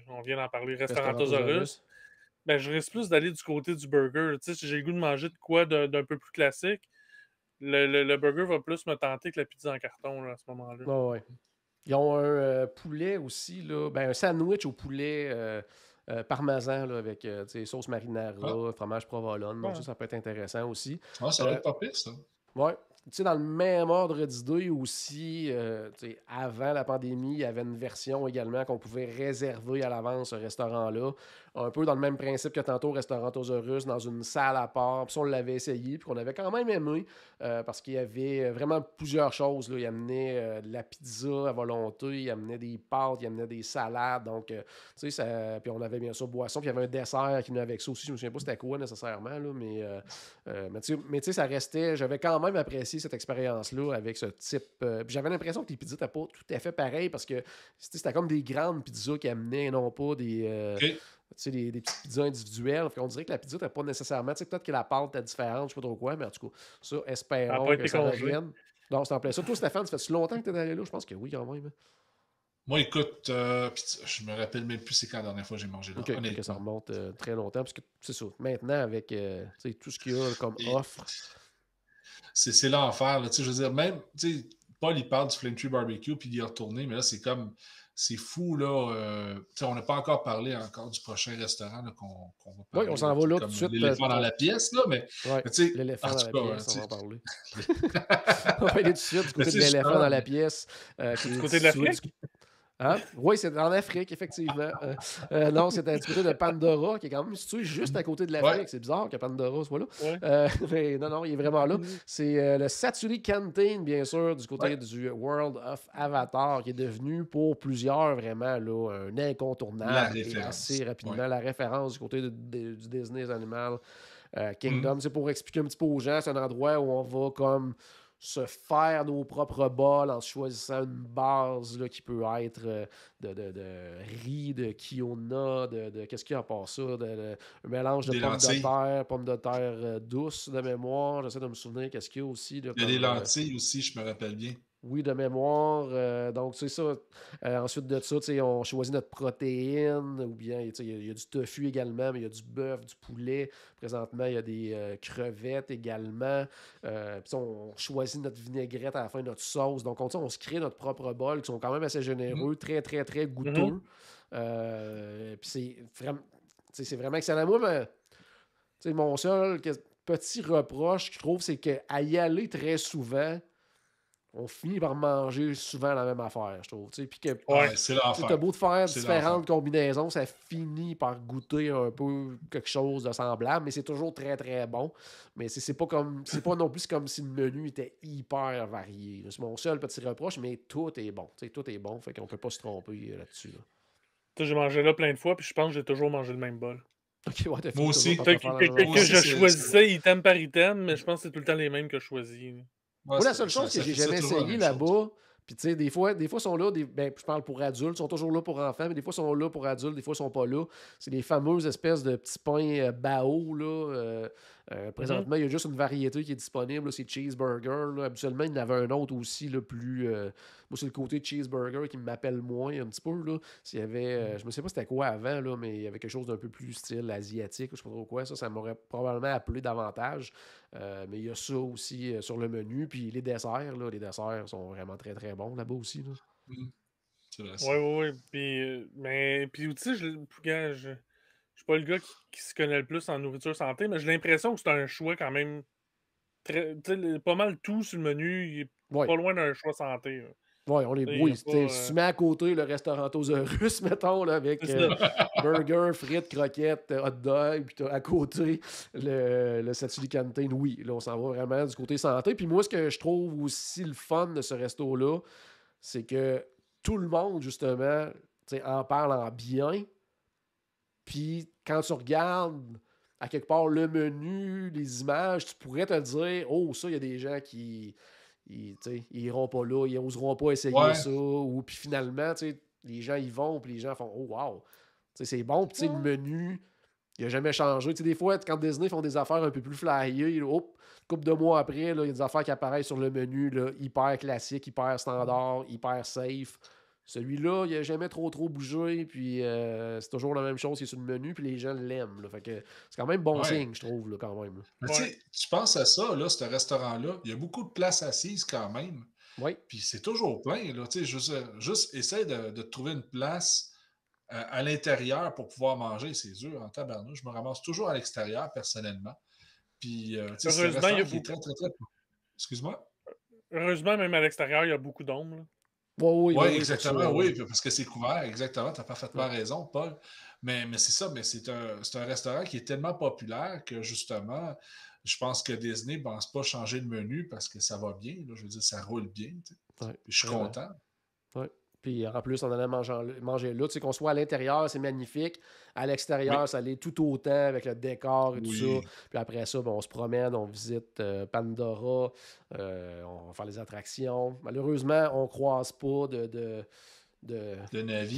on vient d'en parler, Restaurantosaurus, ben, je risque plus d'aller du côté du burger. Si j'ai le goût de manger de quoi d'un peu plus classique, le burger va plus me tenter que la pizza en carton là, à ce moment-là. Oh, ouais. Ils ont un poulet aussi, là, un sandwich au poulet parmesan là, avec sauce marinara, fromage provolone. Donc ça peut être intéressant aussi. Ça va être pas pire, ça. Ouais. Dans le même ordre d'idée aussi, avant la pandémie, il y avait une version également qu'on pouvait réserver à l'avance ce restaurant-là. Un peu dans le même principe que tantôt au Restaurantosaurus, dans une salle à part. Puis ça, on l'avait essayé, puis qu'on avait quand même aimé, parce qu'il y avait vraiment plusieurs choses. Là. Il amenait de la pizza à volonté, il amenait des pâtes, il amenait des salades. Donc, puis on avait bien sûr boisson, puis il y avait un dessert qui venait avec ça aussi. Je me souviens pas c'était quoi nécessairement, là, mais tu sais, ça restait. J'avais quand même apprécié cette expérience-là avec ce type. Puis j'avais l'impression que les pizzas n'étaient pas tout à fait pareilles parce que c'était comme des grandes pizzas qui amenaient et non pas des petites pizzas individuelles. On dirait que la pizza n'était pas nécessairement. Peut-être que la pâte était différente, je ne sais pas trop quoi, mais en tout cas, ça, espérons que ça revienne. Non, c'est en plein ça. Toi, Stéphane, ça fait si longtemps que tu es allé là? Je pense que oui, quand même. Moi, écoute, je me rappelle même plus c'est quand la dernière fois que j'ai mangé là. Okay, ça remonte très longtemps, parce que c'est ça. Maintenant, avec tout ce qu'il y a comme offre. C'est l'enfer. Je veux dire, même, Paul, il parle du Flame Tree Barbecue puis d'y retourner, mais là, c'est fou, là. On n'a pas encore parlé du prochain restaurant qu'on va parler. Oui, on s'en va là tout de suite. L'éléphant dans la pièce, là, mais l'éléphant dans la pièce, on va en parler. On va aller tout de suite du côté de l'éléphant dans la pièce. Du côté de l'Afrique? Hein? Oui, c'est en Afrique, effectivement. Non, c'est du côté de Pandora, qui est quand même situé juste à côté de l'Afrique. Ouais. C'est bizarre que Pandora soit là. Ouais. Mais non, il est vraiment là. C'est le Saturi Canteen, bien sûr, du côté du World of Avatar, qui est devenu pour plusieurs vraiment là, un incontournable. Et assez rapidement la référence du côté du Disney Animal Kingdom. C'est pour expliquer un petit peu aux gens, c'est un endroit où on va comme se faire nos propres bols en choisissant une base là, qui peut être de riz, de kiona, de qu'est-ce qu'il y a à part ça, un mélange de pommes de terre douces de mémoire. J'essaie de me souvenir qu'est-ce qu'il y a aussi. Là, il y a des lentilles aussi, je me rappelle bien. Oui, de mémoire. Donc, c'est ça. Ensuite de ça, on choisit notre protéine, ou bien il y a du tofu également, mais il y a du bœuf, du poulet. Présentement, il y a des crevettes également. Puis on choisit notre vinaigrette à la fin, notre sauce. Donc, on se crée notre propre bol qui sont quand même assez généreux, très, très, très goûteux. Puis c'est vraiment excellent. Moi, mon seul petit reproche que je trouve, c'est qu'à y aller très souvent, on finit par manger souvent la même affaire, je trouve. Puis que c'est l'enfer. T'as beau de faire différentes combinaisons, ça finit par goûter un peu quelque chose de semblable, mais c'est toujours très très bon. Mais c'est pas non plus comme si le menu était hyper varié. C'est mon seul petit reproche, mais tout est bon. Tout est bon, fait qu'on peut pas se tromper là-dessus. Là. J'ai mangé là plein de fois, puis je pense que j'ai toujours mangé le même bol. Okay, ouais, moi aussi. Que je choisissais item par item, mais je pense que c'est tout le temps les mêmes que je choisis. Moi, la seule chose que j'ai jamais essayé là-bas, puis tu sais, des fois, ils sont là, je parle pour adultes, ils sont toujours là pour enfants, mais des fois, ils sont là pour adultes, des fois, ils sont pas là. C'est les fameuses espèces de petits pains bao, là. Présentement, il y a juste une variété qui est disponible, là, c'est cheeseburger. Là. Habituellement, il y en avait un autre aussi, là, plus... moi, c'est le côté cheeseburger qui m'appelle moins un petit peu. Là. S'il y avait, je ne sais pas c'était quoi avant, là, mais il y avait quelque chose d'un peu plus style asiatique, je ne sais pas trop quoi. Ça m'aurait probablement appelé davantage. Mais il y a ça aussi sur le menu. Puis les desserts sont vraiment très, très bons là-bas aussi. Là. C'est vrai, oui. Puis tu sais, je suis pas le gars qui se connaît le plus en nourriture santé, mais j'ai l'impression que c'est un choix quand même pas mal tout sur le menu. Il est pas loin d'un choix santé. Oui, on est oui, si tu mets à côté le restaurant Russe, mettons, là, avec burger, frites, croquettes, hot dog, puis à côté le Satuli Canteen, oui, là, on s'en va vraiment du côté santé. Puis moi, ce que je trouve aussi le fun de ce resto-là, c'est que tout le monde, justement, en parle en bien. Puis quand tu regardes à quelque part le menu, les images, tu pourrais te dire, oh, ça, il y a des gens qui... Ils iront pas là, ils n'oseront pas essayer ça. Ou puis finalement, les gens y vont, puis les gens font « Oh, wow! » C'est bon, puis le menu, il n'a jamais changé. Des fois, quand Disney font des affaires un peu plus flyées, une couple de mois après, il y a des affaires qui apparaissent sur le menu, là, hyper classique, hyper standard, hyper safe. Celui-là, il n'a jamais trop bougé, puis c'est toujours la même chose qui est sur le menu, puis les gens l'aiment. Fait que c'est quand même bon signe, je trouve, là, quand même. Mais tu penses à ça, là, ce restaurant-là, il y a beaucoup de places assises quand même. Oui. Puis c'est toujours plein. Là, juste essaie de trouver une place à l'intérieur pour pouvoir manger. C'est dur en tabarnouche. Je me ramasse toujours à l'extérieur, personnellement. Puis, heureusement, il y a beaucoup... très... Excuse-moi? Heureusement, même à l'extérieur, il y a beaucoup d'ombre. Oui, exactement, oui, parce que c'est couvert, exactement, tu as parfaitement raison, Paul. Mais c'est ça, mais c'est un restaurant qui est tellement populaire que justement, je pense que Disney ne pense pas changer le menu parce que ça va bien, là, je veux dire, ça roule bien. Je suis content. Oui. Puis en plus, on allait manger là. Tu sais, qu'on soit à l'intérieur, c'est magnifique. À l'extérieur, ça l'est tout autant avec le décor et tout ça. Puis après ça, on se promène, on visite Pandora, on va faire les attractions. Malheureusement, on ne croise pas de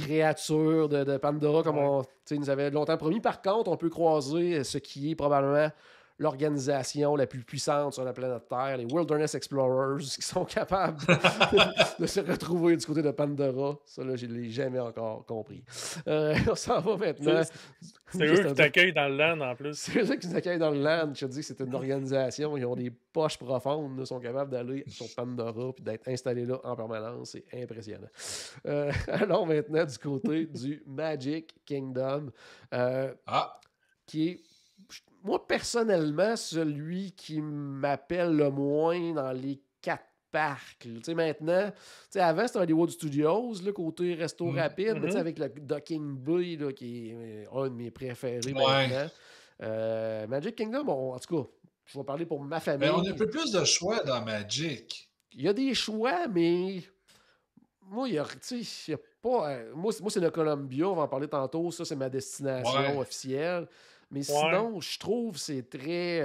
créatures de Pandora comme on nous avait longtemps promis. Par contre, on peut croiser ce qui est probablement l'organisation la plus puissante sur la planète Terre, les Wilderness Explorers, qui sont capables de se retrouver du côté de Pandora. Ça, là, je ne l'ai jamais encore compris. On s'en va maintenant. C'est eux qui t'accueillent dans le land, en plus. C'est eux qui nous accueillent dans le land. Je te dis que c'est une organisation. Ils ont des poches profondes. Ils sont capables d'aller sur Pandora et d'être installés là en permanence. C'est impressionnant. Allons maintenant du côté du Magic Kingdom, qui est... Moi, personnellement, celui qui m'appelle le moins dans les 4 parcs. Maintenant, avant, c'était Hollywood Studios, le côté resto rapide, mais avec le Docking Bay, là, qui est un de mes préférés maintenant. Magic Kingdom, en tout cas, je vais parler pour ma famille. Mais on a un peu plus de choix dans Magic. Il y a des choix, mais moi, il y a pas... Moi, c'est le Columbia, on va en parler tantôt. Ça, c'est ma destination officielle. Mais sinon, je trouve que c'est très,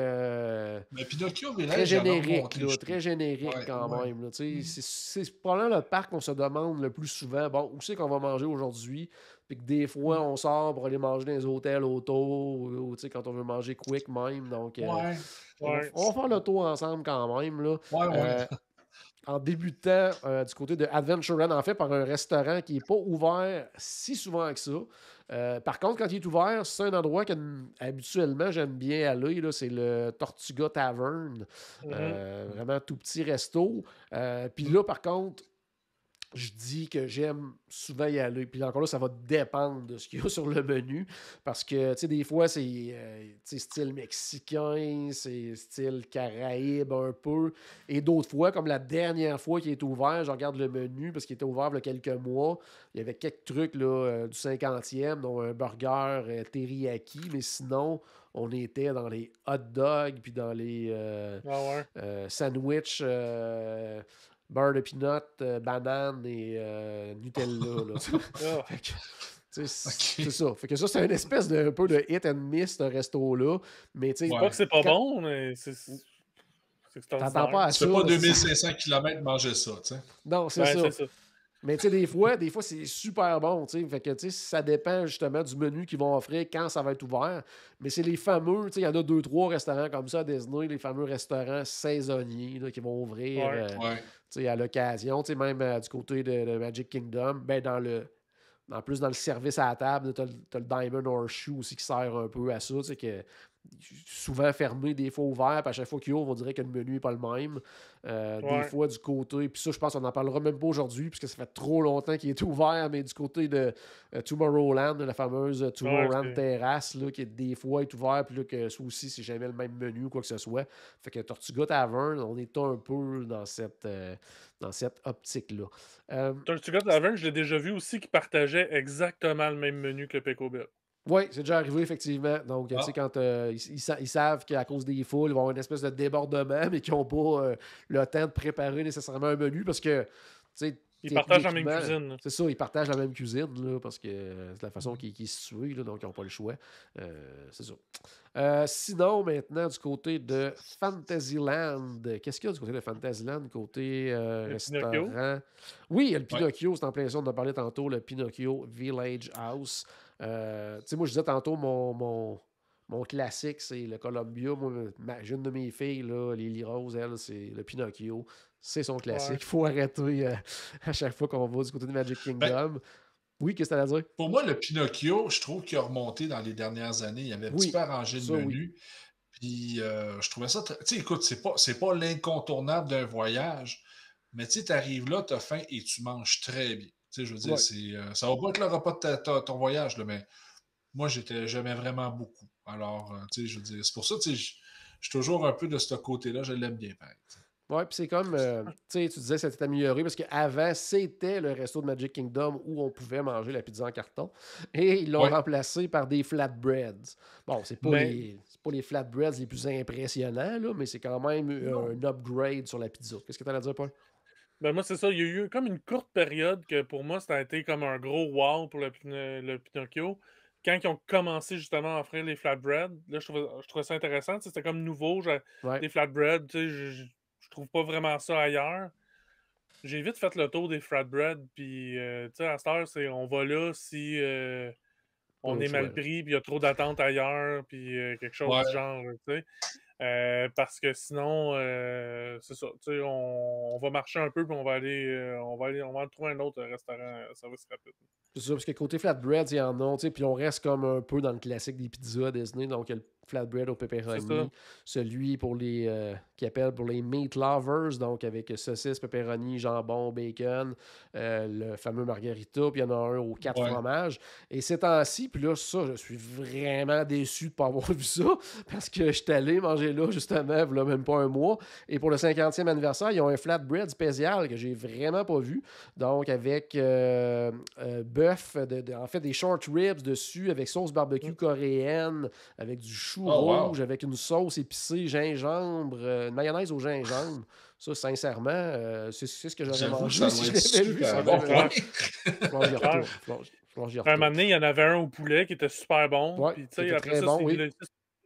mais Pinocchio, très générique. Très générique quand même. Là, c'est probablement le parc qu'on se demande le plus souvent. Bon, où c'est qu'on va manger aujourd'hui? Puis que des fois, on sort pour aller manger dans les hôtels autour ou quand on veut manger quick même. Donc, on va faire le tour ensemble quand même. Là. En débutant du côté de Adventureland, en fait, par un restaurant qui n'est pas ouvert si souvent que ça. Par contre, quand il est ouvert, c'est un endroit que habituellement j'aime bien aller. Là, c'est le Tortuga Tavern. Vraiment tout petit resto. Puis là, par contre, je dis que j'aime souvent y aller. Puis encore là, ça va dépendre de ce qu'il y a sur le menu. Parce que, tu sais, des fois, c'est style mexicain, c'est style caraïbe un peu. Et d'autres fois, comme la dernière fois qu'il est ouvert, je regarde le menu parce qu'il était ouvert il y a quelques mois. Il y avait quelques trucs là, du 50e, dont un burger teriyaki. Mais sinon, on était dans les hot dogs, puis dans les sandwichs... beurre de peanut, banane et Nutella. Là, c'est ça. Fait que ça, c'est une espèce de un peu de hit and miss, ce resto-là. Mais tu sais. Pas que c'est pas bon, mais c'est t'entends pas à ça. Tu fais pas 2500 km manger ça, tu sais. Non, c'est ça. Mais tu sais, des fois, c'est super bon. T'sais. Fait que ça dépend justement du menu qu'ils vont offrir quand ça va être ouvert. Mais c'est les fameux, il y en a 2-3 restaurants comme ça à Disney, les fameux restaurants saisonniers là, qui vont ouvrir à l'occasion. Même du côté de Magic Kingdom, ben plus dans le service à la table, tu as le Diamond Horseshoe aussi qui sert un peu à ça. Que souvent fermé, des fois ouvert, puis à chaque fois qu'il ouvre, on dirait que le menu n'est pas le même. Des fois du côté, puis ça, je pense qu'on n'en parlera même pas aujourd'hui, puisque ça fait trop longtemps qu'il est ouvert, mais du côté de Tomorrowland, la fameuse Tomorrowland Terrace, là, qui des fois est ouvert, puis là, que ça aussi, c'est jamais le même menu ou quoi que ce soit. Fait que Tortuga Tavern, on est un peu dans cette optique-là. Tortuga Tavern, je l'ai déjà vu aussi, qui partageait exactement le même menu que le Peco Bill. Oui, c'est déjà arrivé, effectivement. Donc, tu sais, quand ils savent qu'à cause des foules, ils vont avoir une espèce de débordement, mais qu'ils n'ont pas le temps de préparer nécessairement un menu parce que, tu sais, ils partagent la même cuisine. C'est ça, ils partagent la même cuisine, là, parce que c'est la façon qui est située, là, donc ils n'ont pas le choix. C'est ça. Sinon, maintenant, du côté de Fantasyland, qu'est-ce qu'il y a du côté de Fantasyland, côté restaurant? Pinocchio? Oui, il y a le Pinocchio, c'est en plein ça, on en a parlé tantôt, le Pinocchio Village House. Tu sais, moi, je disais tantôt, mon classique, c'est le Columbia. Moi, une de mes filles, là, Lily Rose, elle, c'est le Pinocchio. C'est son classique. Il faut arrêter à chaque fois qu'on va du côté de Magic Kingdom. Oui, qu'est-ce que tu as à dire? Pour moi, le Pinocchio, je trouve qu'il a remonté dans les dernières années. Il avait un petit peu arrangé le menu. Puis je trouvais ça... Tu sais, écoute, c'est pas l'incontournable d'un voyage, mais tu sais, tu arrives là, tu as faim et tu manges très bien. Tu sais, je veux dire, ça va pas être le repas de ton voyage, là, mais moi, j'aimais vraiment beaucoup. Alors, tu sais, je veux dire, c'est pour ça, tu sais, je suis toujours un peu de ce côté-là. Je l'aime bien, pareil. Oui, puis c'est comme, tu disais que ça s'est amélioré parce qu'avant, c'était le resto de Magic Kingdom où on pouvait manger la pizza en carton. Et ils l'ont remplacé par des flatbreads. Bon, c'est pas les flatbreads les plus impressionnants, là, mais c'est quand même un upgrade sur la pizza. Qu'est-ce que tu as à dire, Paul? Ben moi, c'est ça. Il y a eu comme une courte période que pour moi, ça a été comme un gros wow pour le Pinocchio. Quand ils ont commencé justement à offrir les flatbreads, là, je trouvais ça intéressant. C'était comme nouveau. Les flatbreads, tu sais, je trouve pas vraiment ça ailleurs. J'ai vite fait le tour des flatbreads, puis tu sais, à cette heure, on va là si on est mal pris, puis il y a trop d'attentes ailleurs, puis quelque chose du genre, tu sais. Parce que sinon, c'est ça. On va marcher un peu, puis on va en trouver un autre restaurant service rapide. C'est ça, parce que côté flatbread, il y en a, puis on reste comme un peu dans le classique des pizzas Disney. Donc, il y a le flatbread au pepperoni, celui pour les qui appelle pour les meat lovers, donc avec saucisse, pepperoni, jambon, bacon, le fameux margarita, puis il y en a un aux 4 fromages. Et ces temps-ci, puis là, ça, je suis vraiment déçu de ne pas avoir vu ça, parce que je suis allé manger là, justement, il y a même pas un mois. Et pour le 50e anniversaire, ils ont un flatbread spécial que j'ai vraiment pas vu. Donc, avec bœuf, en fait, des short ribs dessus, avec sauce barbecue coréenne, avec du chou rouge, avec une sauce épicée, gingembre, une mayonnaise au gingembre. Ça, sincèrement, c'est ce que j'aurais mangé si je l'avais vu. À un moment donné, il y en avait un au poulet qui était super bon. Ouais, puis, après ça, bon,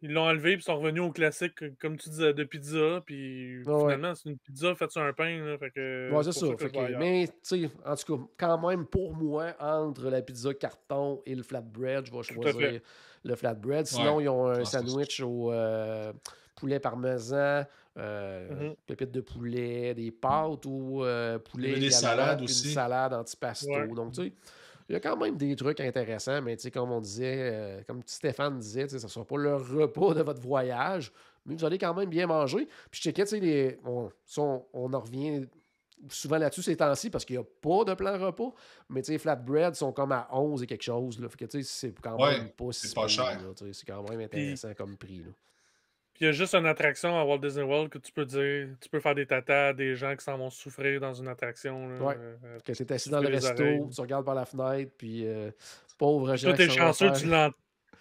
ils l'ont enlevé, puis sont revenus au classique, comme tu disais, de pizza. Puis finalement, c'est une pizza faite sur un pain. Là, fait que, c'est ça. Mais, tu sais, en tout cas, quand même, pour moi, entre la pizza carton et le flatbread, je vais choisir le flatbread. Sinon, ils ont un sandwich au poulet parmesan, pépites de poulet, des pâtes ou poulet. Des salades aussi. Une salade antipasto. Donc, tu sais, il y a quand même des trucs intéressants, mais tu sais, comme on disait, comme Stéphane disait, ça ne sera pas le repas de votre voyage, mais vous allez quand même bien manger. Puis je checkais, tu sais, on en revient souvent là-dessus ces temps-ci parce qu'il n'y a pas de plan repas, mais tu sais, les flatbreads sont comme à 11 et quelque chose. Là. Fait que tu sais, c'est quand même pas si pas cher. C'est quand même intéressant comme prix. Là. Puis il y a juste une attraction à Walt Disney World que tu peux faire des tatas à des gens qui s'en vont souffrir dans une attraction. Là, que tu es assis dans le resto, tu regardes par la fenêtre, puis pauvre gens. Toi, t'es chanceux,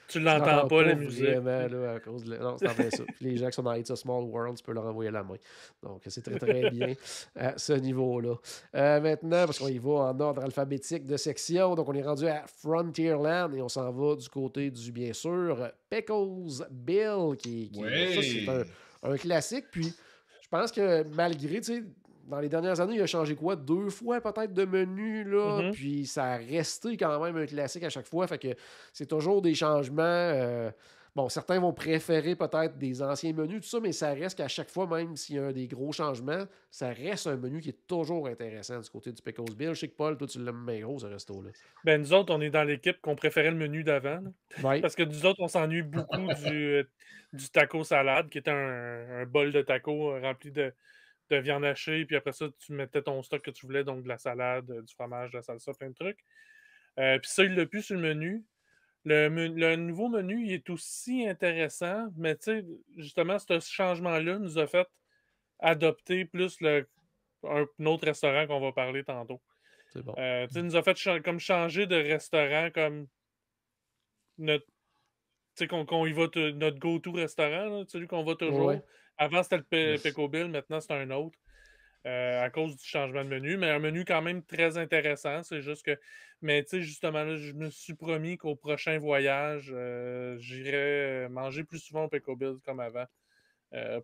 tu l'entends pas, la musique. Vraiment, là, à cause de... Non, c'est en vrai ça. Puis les gens qui sont dans It's a Small World, tu peux leur envoyer la main. Donc, c'est très, très bien à ce niveau-là. Maintenant, parce qu'on y va en ordre alphabétique de section, donc on est rendu à Frontierland et on s'en va du côté du, bien sûr, Pickles Bill, qui ça, c'est un classique. Puis, je pense que malgré, tu sais, dans les dernières années, il a changé quoi? 2 fois peut-être de menu, là. Puis ça a resté quand même un classique à chaque fois. Fait que c'est toujours des changements. bon, certains vont préférer peut-être des anciens menus, tout ça, mais ça reste qu'à chaque fois, même s'il y a des gros changements, ça reste un menu qui est toujours intéressant du côté du Pickles Bill. Je sais que Paul, toi, tu l'aimes bien gros, ce resto-là. Ben, nous autres, on est dans l'équipe qu'on préférait le menu d'avant. Ouais. Parce que nous autres, on s'ennuie beaucoup du taco salade, qui était un bol de taco rempli de viande hachée, puis après ça, tu mettais ton stock que tu voulais, donc de la salade, du fromage, de la salsa, plein de trucs. Puis ça, il l'a plus sur le menu. Le nouveau menu, il est aussi intéressant, mais tu sais, justement, ce changement-là nous a fait adopter plus un autre restaurant qu'on va parler tantôt. C'est bon. Tu sais, nous a fait comme changer de restaurant, comme notre. Tu sais, qu'on y va, notre go-to restaurant, là, celui qu'on va toujours. Ouais. Avant, c'était le Pickle Bill, maintenant, c'est un autre. À cause du changement de menu, mais un menu quand même très intéressant. C'est juste que. Mais tu sais, justement, là, je me suis promis qu'au prochain voyage, j'irai manger plus souvent au Pickle Bill comme avant.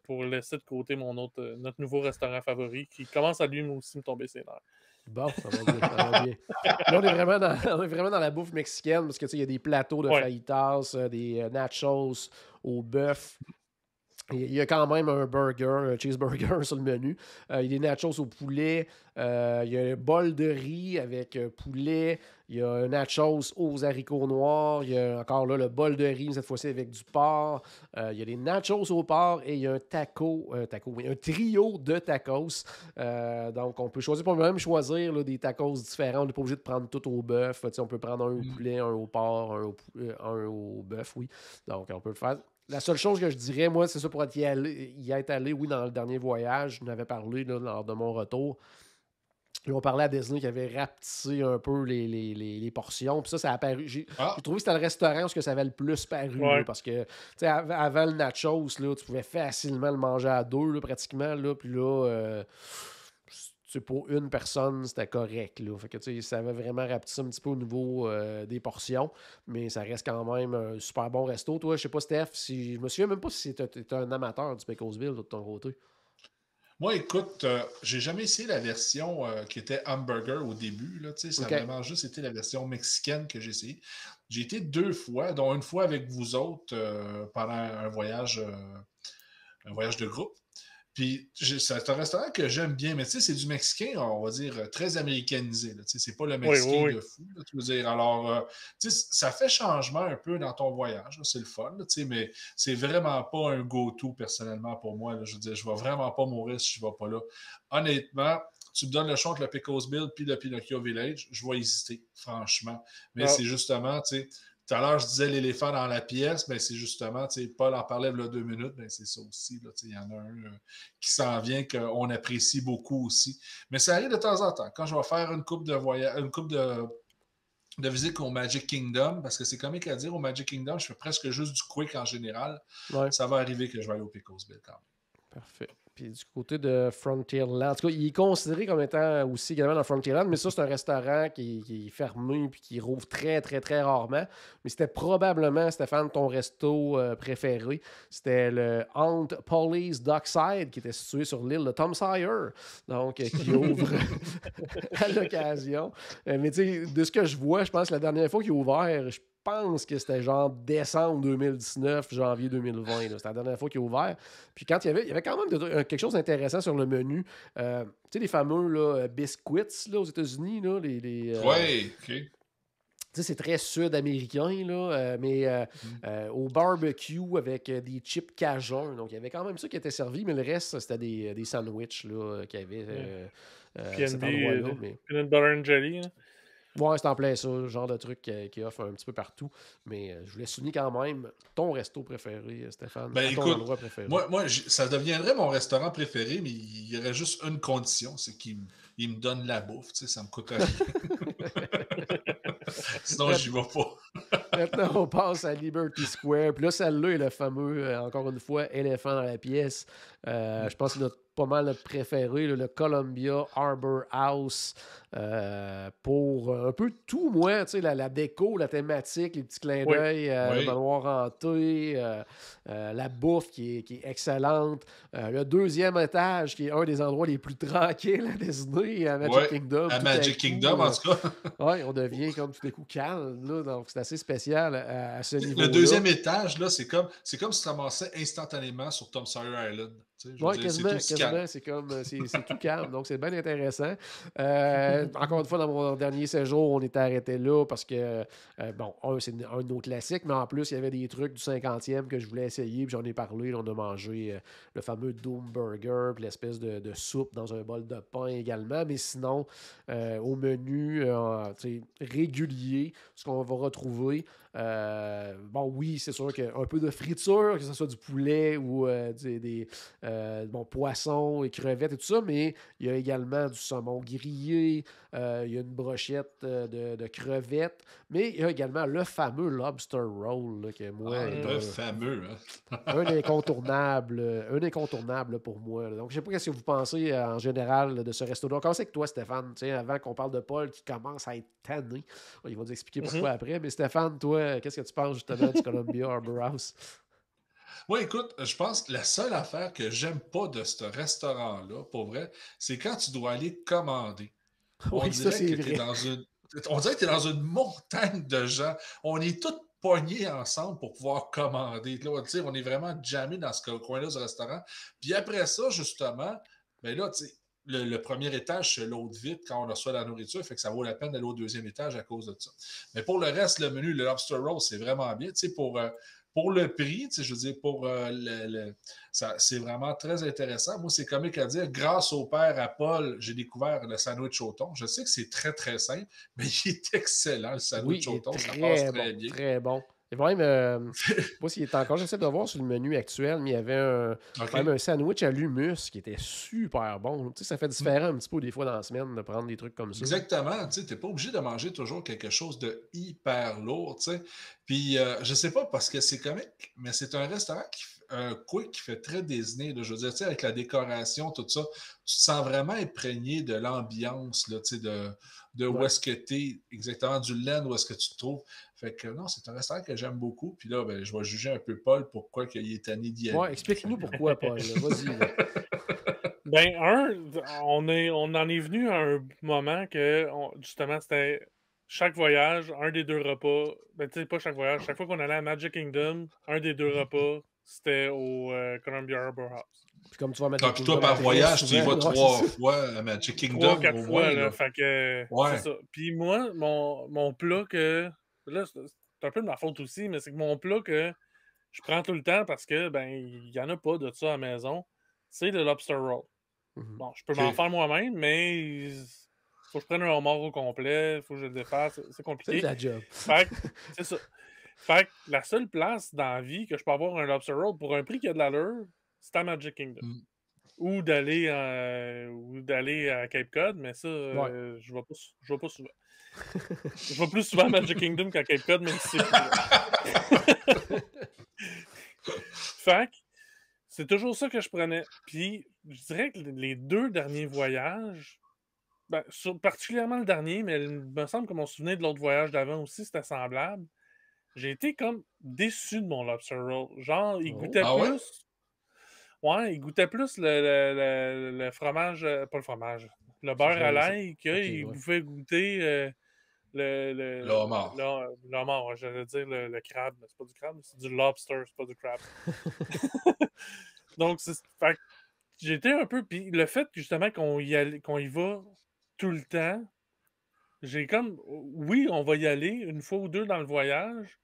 Pour laisser de côté notre nouveau restaurant favori qui commence à lui aussi me tomber ses nerfs. Bon, ça va bien, ça va bien. Là, on est vraiment dans la bouffe mexicaine parce que tu sais, il y a des plateaux de fajitas, des nachos au bœuf. Il y a quand même un burger, un cheeseburger sur le menu. Il y a des nachos au poulet. Il y a un bol de riz avec poulet. Il y a un nachos aux haricots noirs. Il y a encore là le bol de riz, cette fois-ci avec du porc. Il y a des nachos au porc et il y a un trio de tacos. Donc, on peut choisir, pour même choisir là, des tacos différents. On n'est pas obligé de prendre tout au bœuf. On peut prendre un au poulet, un au porc, un au bœuf, oui. Donc, on peut le faire. La seule chose que je dirais, moi, c'est ça pour y être allé, oui, dans le dernier voyage, je n'avais parlé là, lors de mon retour. Ils ont parlé à Disney qui avait rapetissé un peu les portions. Puis ça a apparu. J'ai trouvé que c'était le restaurant où ça avait le plus paru. Là, parce que avant le nachos, là, tu pouvais facilement le manger à deux, là, pratiquement. Là, puis là, pour une personne, c'était correct. Là. Fait que, ça avait vraiment rapetissé un petit peu au niveau des portions, mais ça reste quand même un super bon resto. Toi, je sais pas, Steph, je me souviens même pas si tu es un amateur du Pickles Bill de ton côté. Moi, écoute, j'ai jamais essayé la version qui était hamburger au début. Là, ça a vraiment juste été la version mexicaine que j'ai essayé. J'ai été 2 fois, dont une fois avec vous autres pendant un voyage de groupe. Puis, c'est un restaurant que j'aime bien, mais tu sais, c'est du mexicain, on va dire, très américanisé. Tu sais, c'est pas le mexicain de fou. Là, tu veux dire. Alors, tu sais, ça fait changement un peu dans ton voyage. Là, c'est le fun, là, tu sais, mais c'est vraiment pas un go-to personnellement pour moi. Là, je veux dire, je vais vraiment pas mourir si je vais pas là. Honnêtement, tu me donnes le choix entre le Pickles Bill puis le Pinocchio Village, je vais hésiter, franchement. Mais c'est justement, tu sais, tout à l'heure, je disais l'éléphant dans la pièce, ben c'est justement, Paul en parlait il y a 2 minutes, ben c'est ça aussi. Il y en a un qui s'en vient qu'on apprécie beaucoup aussi. Mais ça arrive de temps en temps. Quand je vais faire une coupe de voyage, une coupe de visite au Magic Kingdom, parce que c'est comique à dire, au Magic Kingdom, je fais presque juste du quick en général. Ouais. Ça va arriver que je vais aller au Pickles Bill quand même. Parfait. Puis du côté de Frontierland, en tout cas, il est considéré comme étant aussi également dans Frontierland, mais ça, c'est un restaurant qui est fermé puis qui rouvre très, très, très rarement. Mais c'était probablement, Stéphane, ton resto préféré. C'était le Aunt Polly's Dockside qui était situé sur l'île de Tom Sawyer. Donc, qui ouvre à l'occasion. Mais tu sais, de ce que je vois, je pense que la dernière fois qu'il a ouvert, je pense que c'était genre décembre 2019, janvier 2020. C'était la dernière fois qu'il a ouvert. Puis quand il y avait quand même quelque chose d'intéressant sur le menu. Tu sais, les fameux là, biscuits là, aux États-Unis. Là, oui, OK. Tu sais, c'est très sud-américain, là, mais au barbecue avec des chips cajun. Donc, il y avait quand même ça qui était servi, mais le reste, c'était des sandwichs là, qu'il y avait cet endroit-là. Peanut butter and jelly. Hein? Ouais, c'est en plein ça, le genre de truc qui offre un petit peu partout. Mais je voulais souligner quand même ton resto préféré, Stéphane. Ben, ton endroit préféré. Moi, ça deviendrait mon restaurant préféré, mais il y aurait juste une condition, c'est qu'il me donne la bouffe. Tu sais, ça me coûte rien. Sinon, j'y vais pas. Maintenant, on passe à Liberty Square. Puis là, celle-là est le fameux, encore une fois, éléphant dans la pièce. Je pense que pas mal notre préféré, le Columbia Harbor House, pour un peu tout, moi, tu sais, la déco, la thématique, les petits clins d'œil, le manoir hanté, la bouffe qui est excellente, le deuxième étage qui est un des endroits les plus tranquilles à Disney, à Magic Kingdom. À Magic Kingdom, en tout cas. Oui, on devient comme tout à coup calme, là, donc c'est assez spécial à ce niveau-là. Le deuxième étage, là, c'est comme si tu te ramassais instantanément sur Tom Sawyer Island. Oui, quasiment, c'est tout calme, donc c'est bien intéressant. Encore une fois, dans mon dernier séjour, on était arrêté là parce que, c'est un de nos classiques, mais en plus, il y avait des trucs du 50e que je voulais essayer, puis j'en ai parlé, on a mangé le fameux Doom Burger, puis l'espèce de soupe dans un bol de pain également, mais sinon, au menu régulier, ce qu'on va retrouver, oui, c'est sûr qu'un peu de friture, que ce soit du poulet ou des poissons et crevettes et tout ça, mais il y a également du saumon grillé, il y a une brochette de crevettes, mais il y a également le fameux lobster roll, là, que moi... le fameux, hein? un incontournable là, pour moi. Là. Donc, je ne sais pas ce que vous pensez en général de ce resto-là. On commence avec toi, Stéphane, avant qu'on parle de Paul qui commence à être tanné. Il va nous expliquer pourquoi après. Mais Stéphane, toi, qu'est-ce que tu penses justement du Columbia Harbor House? Oui, écoute, je pense que la seule affaire que j'aime pas de ce restaurant-là, pour vrai, c'est quand tu dois aller commander. On dirait que tu es dans une montagne de gens. On est tous pognés ensemble pour pouvoir commander. Là, on est vraiment jammés dans ce coin-là du restaurant. Puis après ça, justement, ben là, le premier étage se load vite quand on reçoit la nourriture, fait que ça vaut la peine d'aller au deuxième étage à cause de ça. Mais pour le reste, le menu, le lobster roll, c'est vraiment bien. Pour le prix, je veux dire, c'est vraiment très intéressant. Moi, c'est comique à dire. Grâce au père à Paul, j'ai découvert le sandwich au thon. Je sais que c'est très, très simple, mais il est excellent, le sandwich au thon. Ça passe très bien. Très bon. Et même, je ne sais pas s'il est encore, j'essaie de voir sur le menu actuel, mais il y avait même un sandwich à l'humus qui était super bon. Tu sais, ça fait différent un petit peu des fois dans la semaine de prendre des trucs comme ça. Exactement. Tu n'es pas obligé de manger toujours quelque chose de hyper lourd. T'sais. Puis, je sais pas parce que c'est comique, mais c'est un restaurant quick qui fait très Disney. Là, je veux dire, avec la décoration, tout ça, tu te sens vraiment imprégné de l'ambiance, là, de où est-ce que tu es, exactement du land, où est-ce que tu te trouves. Fait que non, c'est un restaurant que j'aime beaucoup. Puis là, je vais juger un peu Paul pourquoi il est tanné d'y aller. Ouais, explique-nous pourquoi, Paul. Vas-y. On en est venu à un moment que, justement, c'était chaque voyage, un des deux repas. Ben, tu sais, pas chaque voyage. Chaque fois qu'on allait à Magic Kingdom, un des deux repas, c'était au Columbia Harbor House. Puis comme tu vas à Magic Kingdom, toi, par voyage, tu y vas 3 fois à Magic Kingdom. 3 4 fois, là. Fait que, c'est ça. Puis moi, mon plat que... Là, c'est un peu de ma faute aussi, mais c'est que mon plat que je prends tout le temps parce que, ben, il n'y en a pas de ça à la maison, c'est le lobster roll. Bon, je peux m'en faire moi-même, mais il faut que je prenne un homard au complet, il faut que je le défasse, c'est compliqué. C'est la job. Fait que, c'est ça. Fait que la seule place dans la vie que je peux avoir un lobster roll pour un prix qui a de l'allure, c'est à Magic Kingdom. Ou d'aller à Cape Cod, mais ça, je vais pas souvent. Je vais plus souvent à Magic Kingdom qu'à Cape Cod, même si c'est Fait que c'est toujours ça que je prenais. Puis, je dirais que les 2 derniers voyages, particulièrement le dernier, mais il me semble que mon souvenir de l'autre voyage d'avant aussi, c'était semblable. J'ai été comme déçu de mon lobster roll. Genre, il goûtait plus... Ouais, il goûtait plus le fromage... pas le fromage. Le beurre à l'ail qu'il vous fait goûter... le homard. Le homard, j'allais dire le crabe, mais c'est pas du crabe, c'est du lobster, c'est pas du crabe. Donc, fait, j'étais un peu... Puis le fait, justement, qu'on y va tout le temps, j'ai comme... Oui, on va y aller une fois ou deux dans le voyage,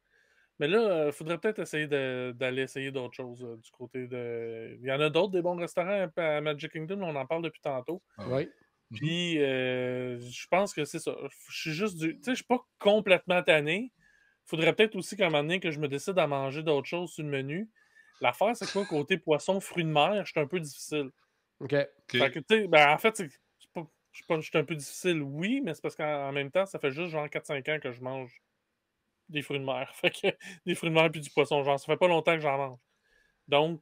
mais là, il faudrait peut-être essayer d'aller essayer d'autres choses du côté de... Il y en a d'autres, des bons restaurants à Magic Kingdom, on en parle depuis tantôt. Oui. Puis, je pense que c'est ça. Je suis juste tu sais, je suis pas complètement tanné. Faudrait peut-être aussi qu'à un moment donné que je me décide à manger d'autres choses sur le menu. L'affaire, c'est que moi, côté poisson, fruits de mer, je suis un peu difficile. OK. Fait que, tu sais, en fait, je suis un peu difficile, oui, mais c'est parce qu'en même temps, ça fait juste genre 4-5 ans que je mange des fruits de mer. Fait que des fruits de mer puis du poisson, genre, ça fait pas longtemps que j'en mange. Donc,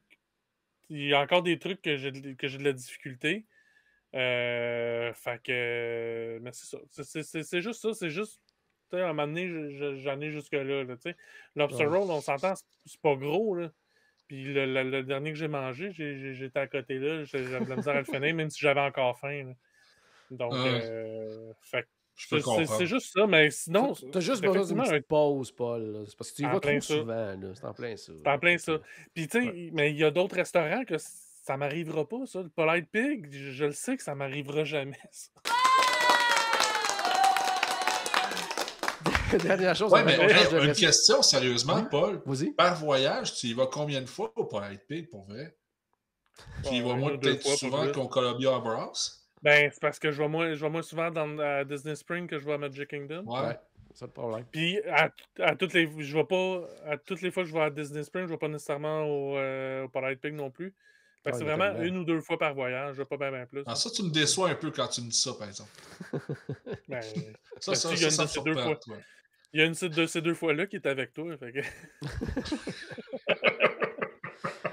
il y a encore des trucs que j'ai de la difficulté. Fait que. Mais c'est ça. C'est juste ça. C'est juste. À un moment donné, j'en ai jusque-là. Là, Lobster Roll, on s'entend, c'est pas gros. Là. Puis le dernier que j'ai mangé, j'étais à côté là. J'avais de la misère à le finir, même si j'avais encore faim. Là. Donc, fait c'est juste ça, mais sinon. T'as juste besoin d'une petite pause, Paul. C'est parce que tu y vas trop souvent. C'est en plein ça. C'est en plein ça. Puis, tu sais, mais il y a d'autres restaurants que ça m'arrivera pas, ça. Le Polite Pig, je le sais que ça m'arrivera jamais, ça. Dernière chose. Ouais, mais une question, sérieusement, Paul. Vas-y. Par voyage, tu y vas combien de fois au Polite Pig, pour vrai? Tu y vas moins peut-être souvent qu'au Columbia Arbor House? Ben, c'est parce que je vais moins souvent à Disney Springs que je vais à Magic Kingdom. Ouais, c'est le problème. Puis, toutes les fois que je vais à Disney Springs, je vais pas nécessairement au Polite Pig non plus. Fait que c'est vraiment 1 ou 2 fois par voyage, je vais pas bien plus. Ah, ça, tu me déçois un peu quand tu me dis ça, par exemple. Ben, ça me surprend, toi. Il y a une de ces 2 fois-là qui est avec toi. Fait que...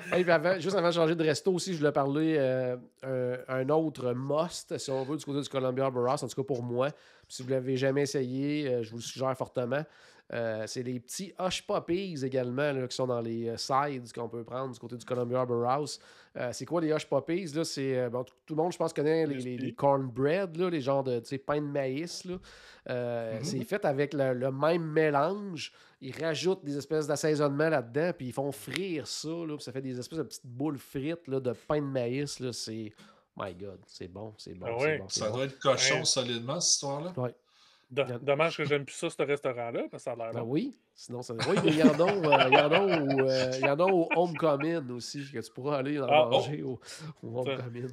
Hey, juste avant de changer de resto aussi, je voulais parler un autre must, si on veut, du côté du Columbia Arbor House, en tout cas pour moi. Si vous ne l'avez jamais essayé, je vous le suggère fortement. C'est les petits Hush Puppies également là, qui sont dans les sides qu'on peut prendre du côté du Columbia Arbor House. C'est quoi les Hush Puppies? Là? C'est, tout le monde, je pense, connaît les cornbread, là, les genres de pain de maïs. Là. C'est fait avec le même mélange. Ils rajoutent des espèces d'assaisonnement là-dedans, puis ils font frire ça. Là, puis ça fait des espèces de petites boules frites là, de pain de maïs. Là, c'est... My God, c'est bon, c'est bon. Ah c'est bon ça doit être cochon solidement, cette histoire-là. Ouais. Dommage que j'aime plus ça, ce restaurant-là, parce que ça a l'air bon. Oui, sinon ça... Oui, mais il y en a au Homecoming aussi, que tu pourras aller en manger au Homecoming.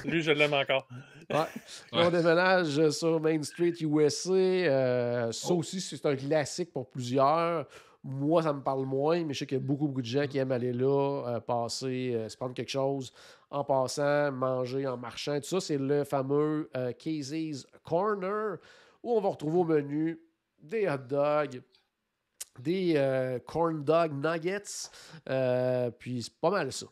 Lui, je l'aime encore. Ouais. On déménage sur Main Street, USA. Ça aussi, c'est un classique pour plusieurs. Moi, ça me parle moins, mais je sais qu'il y a beaucoup de gens qui aiment aller là, passer, se prendre quelque chose en passant, manger en marchant. Tout ça, c'est le fameux Casey's Corner, où on va retrouver au menu des hot dogs, des corn dog nuggets, puis c'est pas mal ça.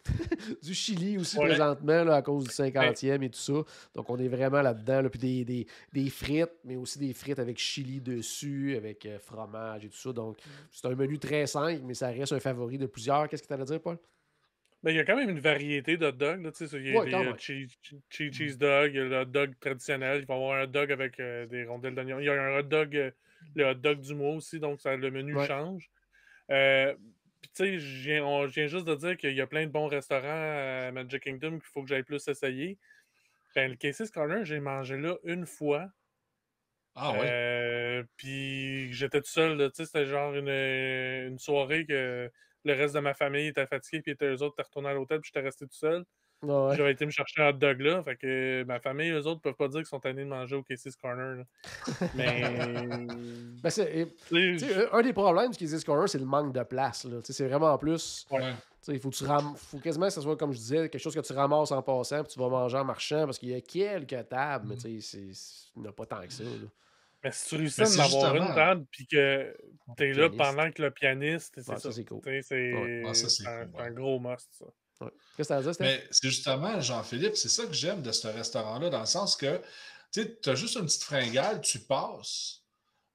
Du chili aussi présentement là, à cause du 50e et tout ça. Donc on est vraiment là-dedans. Là, puis des frites, mais aussi des frites avec chili dessus, avec fromage et tout ça. Donc c'est un menu très simple, mais ça reste un favori de plusieurs. Qu'est-ce que tu allais dire, Paul? Ben, il y a quand même une variété d'hot dogs. Il y a cheese dog, il y a le hot dog traditionnel. Il va y avoir un hot dog avec des rondelles d'oignon. Il y a un hot dog, le hot dog du mois aussi, donc le menu change. Puis tu sais, je viens juste de dire qu'il y a plein de bons restaurants à Magic Kingdom qu'il faut que j'aille plus essayer. Ben, le Casey's Corner, j'ai mangé là une fois. Ah oui? Puis j'étais tout seul. C'était genre une soirée que le reste de ma famille était fatigué, puis eux autres étaient retournés à l'hôtel, puis j'étais resté tout seul. Ouais. J'avais été me chercher un hot dog là. Fait que ma famille, eux autres, peuvent pas dire qu'ils sont tannés de manger au Casey's Corner. Là. Mais. un des problèmes du Casey's Corner, c'est le manque de place. Là. C'est vraiment plus. Ouais. Il faut quasiment que ce soit, comme je disais, quelque chose que tu ramasses en passant, puis tu vas manger en marchant, parce qu'il y a quelques tables, mais il n'y en a pas tant que ça. Là. Mais si tu réussis à en avoir une table, puis que tu es là pendant que le pianiste, c'est ça, c'est cool. C'est un gros must, ça. Ouais. Qu'est-ce que tu as dit, Steph? Mais c'est justement, Jean-Philippe, c'est ça que j'aime de ce restaurant-là, dans le sens que tu as juste une petite fringale, tu passes,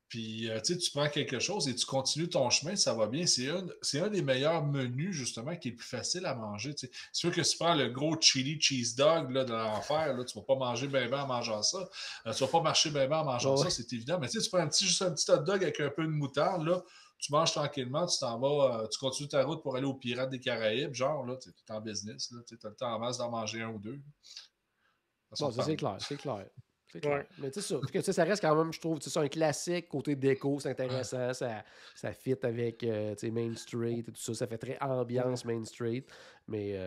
puis tu prends quelque chose et tu continues ton chemin, ça va bien. C'est un des meilleurs menus, justement, qui est le plus facile à manger. C'est sûr que si tu prends le gros chili cheese dog là, de l'enfer, là, tu ne vas pas manger bien en mangeant ça. Tu ne vas pas marcher bien en mangeant ça, c'est évident. Mais tu prends juste un petit hot dog avec un peu de moutarde, là, tu manges tranquillement, tu t'en vas, tu continues ta route pour aller aux Pirates des Caraïbes, genre, là, tu es en business, tu as le temps en masse d'en manger un ou deux. Ça, c'est clair. C'est clair. Ouais. Mais tu sais, ça reste quand même, je trouve, un classique côté déco, c'est intéressant, ça fit avec Main Street et tout ça, ça fait très ambiance Main Street. Mais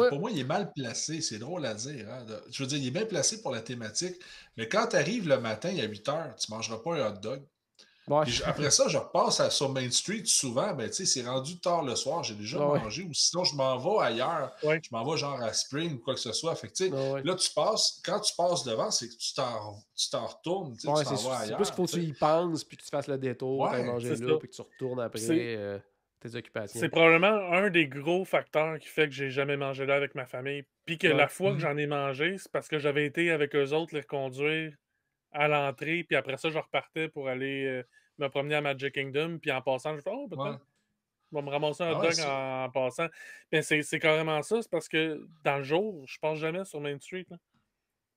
pour moi, il est mal placé, c'est drôle à dire. Hein? Je veux dire, il est bien placé pour la thématique, mais quand tu arrives le matin à 8h, tu ne mangeras pas un hot dog. Ouais. Après ça, je repasse sur Main Street souvent, ben, c'est rendu tard le soir, j'ai déjà mangé, ou sinon je m'en vais ailleurs, je m'en vais genre à Spring ou quoi que ce soit. Fait que, là, quand tu passes devant, c'est que tu t'en retournes, tu t'en vas ailleurs. C'est plus qu'il faut que tu y penses, puis que tu fasses le détour, tu ailles manger là, puis que tu retournes après. tes occupations. C'est probablement un des gros facteurs qui fait que j'ai jamais mangé là avec ma famille. Puis que la fois que j'en ai mangé, c'est parce que j'avais été avec eux autres les reconduire à l'entrée, puis après ça, je repartais pour aller me promener à Magic Kingdom, puis en passant, je fais « Oh, peut-être, je vais me ramasser un hot dog en passant. » Mais c'est carrément ça, c'est parce que dans le jour, je passe jamais sur Main Street. Là.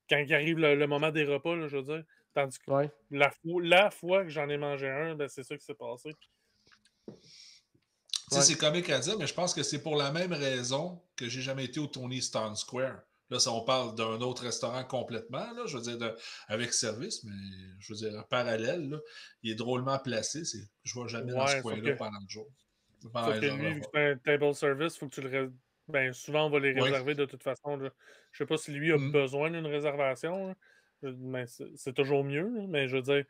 Quand il arrive le moment des repas, là, je veux dire. Tandis que la fois que j'en ai mangé un, ben, c'est ça qui s'est passé. C'est comique à dire, mais je pense que c'est pour la même raison que j'ai jamais été au Tony's Town Square. Là, ça, on parle d'un autre restaurant complètement, là, je veux dire, avec service, mais je veux dire, parallèle, là, il est drôlement placé. Je ne vais jamais dans ce coin-là pendant le jour. Sauf que lui, vu que c'est un table service, il faut que tu le... Ben, souvent, on va les réserver de toute façon. Là. Je sais pas si lui a besoin d'une réservation, mais c'est toujours mieux, là, mais je veux dire...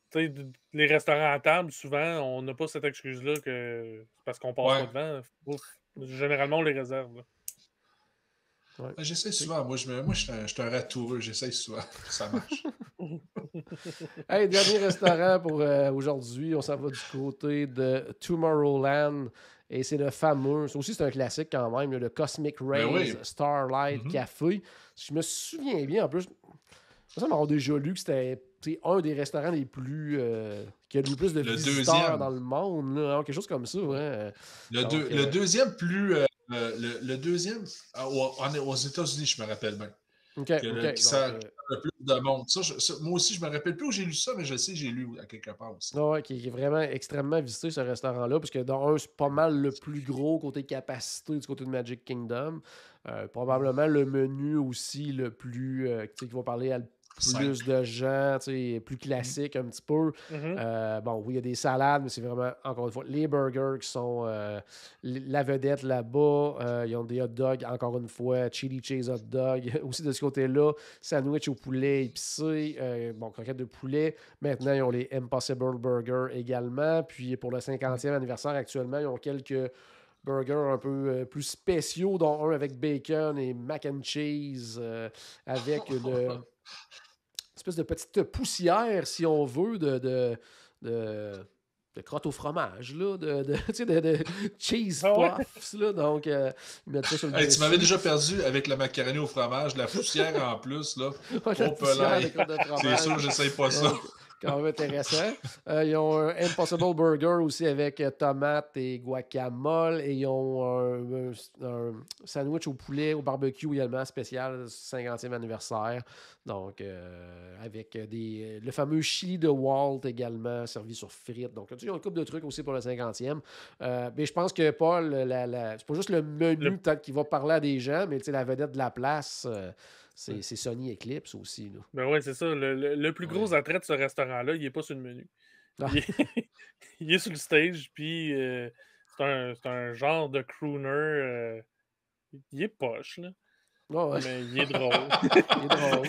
T'sais, les restaurants à table, souvent, on n'a pas cette excuse-là que parce qu'on passe pas devant. Généralement, on les réserve. J'essaie souvent. Moi, je suis un ratoureux. J'essaie souvent. Ça marche. Hey, dernier restaurant pour aujourd'hui. On s'en va du côté de Tomorrowland. Et c'est le fameux, ça aussi c'est un classique quand même, le Cosmic Rays Starlight Café. Si je me souviens bien, en plus, ça m'a déjà lu que c'était un des restaurants les plus qui a le plus de visiteurs dans le monde, là, quelque chose comme ça. Ouais. Le deuxième plus le deuxième aux États-Unis, je me rappelle bien. Ça le plus de monde. Moi aussi, je me rappelle plus où j'ai lu ça, mais je sais que j'ai lu à quelque part aussi. Qui est vraiment extrêmement visité, ce restaurant-là, parce que dans un, c'est pas mal le plus gros côté capacité du côté de Magic Kingdom. Probablement le menu aussi le plus qui va parler à plus de gens, plus classique un petit peu. Bon, oui, il y a des salades, mais c'est vraiment, encore une fois, les burgers qui sont la vedette là-bas. Ils ont des hot dogs, encore une fois, chili cheese hot dog. Aussi de ce côté-là, sandwich au poulet épicé, croquettes de poulet. Maintenant, ils ont les Impossible Burgers également. Puis pour le 50e anniversaire, actuellement, ils ont quelques burgers un peu plus spéciaux, dont un avec bacon et mac and cheese avec espèce de petite poussière, si on veut, de crotte au fromage, là, de cheese puffs. Là, donc, ils mettent ça sur le tu m'avais déjà perdu avec la macaroni au fromage, la poussière en plus. Là. C'est sûr, j'essaye pas ça. Quand même intéressant. Ils ont un Impossible Burger aussi avec tomate et guacamole. Et ils ont un sandwich au poulet, au barbecue également, spécial, 50e anniversaire. Donc, avec le fameux chili de Walt également, servi sur frites. Donc, ils ont une couple de trucs aussi pour le 50e. Mais je pense que Paul, c'est pas juste le menu peut-être qui va parler à des gens, mais la vedette de la place... C'est Sony Eclipse aussi. Là. Ben oui, c'est ça. Le plus gros attrait de ce restaurant-là, il n'est pas sur le menu. Il est sur le stage, puis c'est un genre de crooner. Il est poche, là. Mais il est drôle. Il est drôle.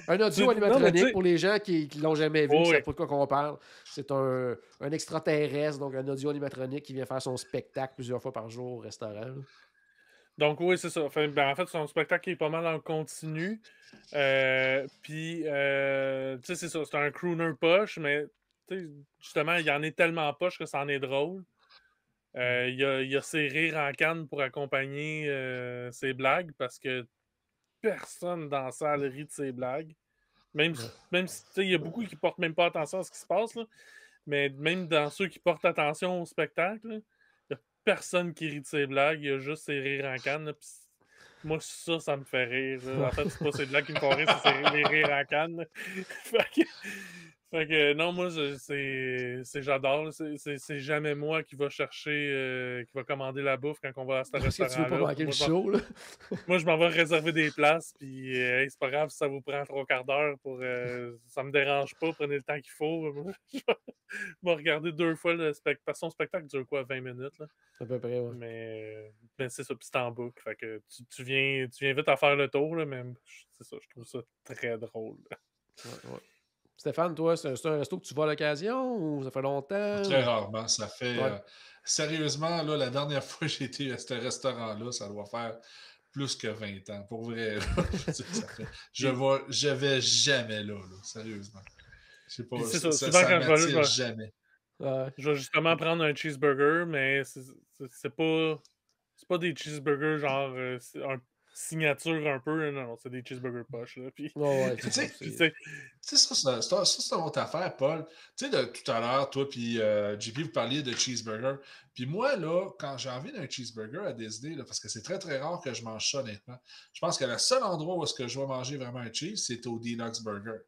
Un audio animatronique pour les gens qui ne l'ont jamais vu, c'est pas de quoi qu'on parle. C'est un extraterrestre, donc un audio animatronique qui vient faire son spectacle plusieurs fois par jour au restaurant. Là. Donc, oui, c'est ça. En fait, son spectacle est pas mal en continu. Puis, tu sais, c'est ça. C'est un crooner poche, mais justement, il y en est tellement poche que ça en est drôle. Il y a ses rires en canne pour accompagner ses blagues parce que personne dans la salle rit de ses blagues. Même si, tu sais, il y a beaucoup qui portent même pas attention à ce qui se passe, là. Mais même dans ceux qui portent attention au spectacle, là, personne qui rit de ses blagues, il y a juste ses rires en canne. Là, moi, ça me fait rire. Là. En fait, c'est pas ses blagues qui me font rire, c'est les rires en canne. Fait que non, moi, j'adore. C'est jamais moi qui va chercher, qui va commander la bouffe quand on va à ce restaurant-là. Tu veux pas manquer le show, là? Moi, je m'en vais réserver des places, puis c'est pas grave si ça vous prend 3/4 d'heure. Ça me dérange pas, prenez le temps qu'il faut. Je vais regarder 2 fois le spectacle. Parce que son spectacle dure quoi, 20 minutes? Là? À peu près, ouais. Mais c'est ça, puis c'est en boucle. Fait que tu viens vite à faire le tour, là, mais c'est ça, je trouve ça très drôle. Ouais. Stéphane, toi, c'est un resto que tu vas à l'occasion ou ça fait longtemps? Très rarement. Ça fait... sérieusement, là, la dernière fois que j'ai été à ce restaurant-là, ça doit faire plus que 20 ans. Pour vrai, je vais jamais là, sérieusement. Je sais pas, ça m'attire jamais. Je vais justement prendre un cheeseburger, mais c'est pas des cheeseburgers genre signature un peu. Non, c'est des cheeseburgers poches. Là, puis... c'est une autre affaire, Paul. Tu sais, tout à l'heure, toi puis JP, vous parliez de cheeseburger. Puis moi, là, quand j'ai envie d'un cheeseburger à Disney, là, parce que c'est très, très rare que je mange ça, honnêtement, je pense que le seul endroit où est-ce que je vais manger vraiment un cheese, c'est au Deluxe Burger.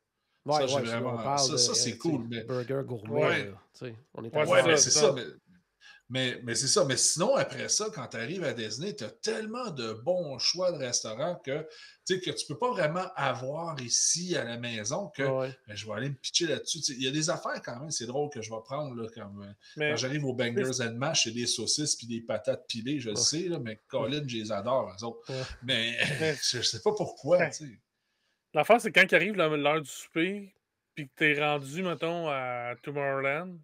Ouais, ça, vraiment... ça c'est cool. Mais... Burger gourmet. On est c'est ça. Mais c'est ça. Mais sinon, après ça, quand tu arrives à Disney, tu as tellement de bons choix de restaurants que tu ne peux pas vraiment avoir ici à la maison que je vais aller me pitcher là-dessus. Il y a des affaires quand même, c'est drôle que je vais prendre là, quand j'arrive aux Bangers and Mash, c'est des saucisses puis des patates pilées, je le sais, là, mais Colin, je les adore, eux autres. Mais je ne sais pas pourquoi. L'affaire, c'est quand il arrive l'heure du souper puis que tu es rendu, mettons, à Tomorrowland.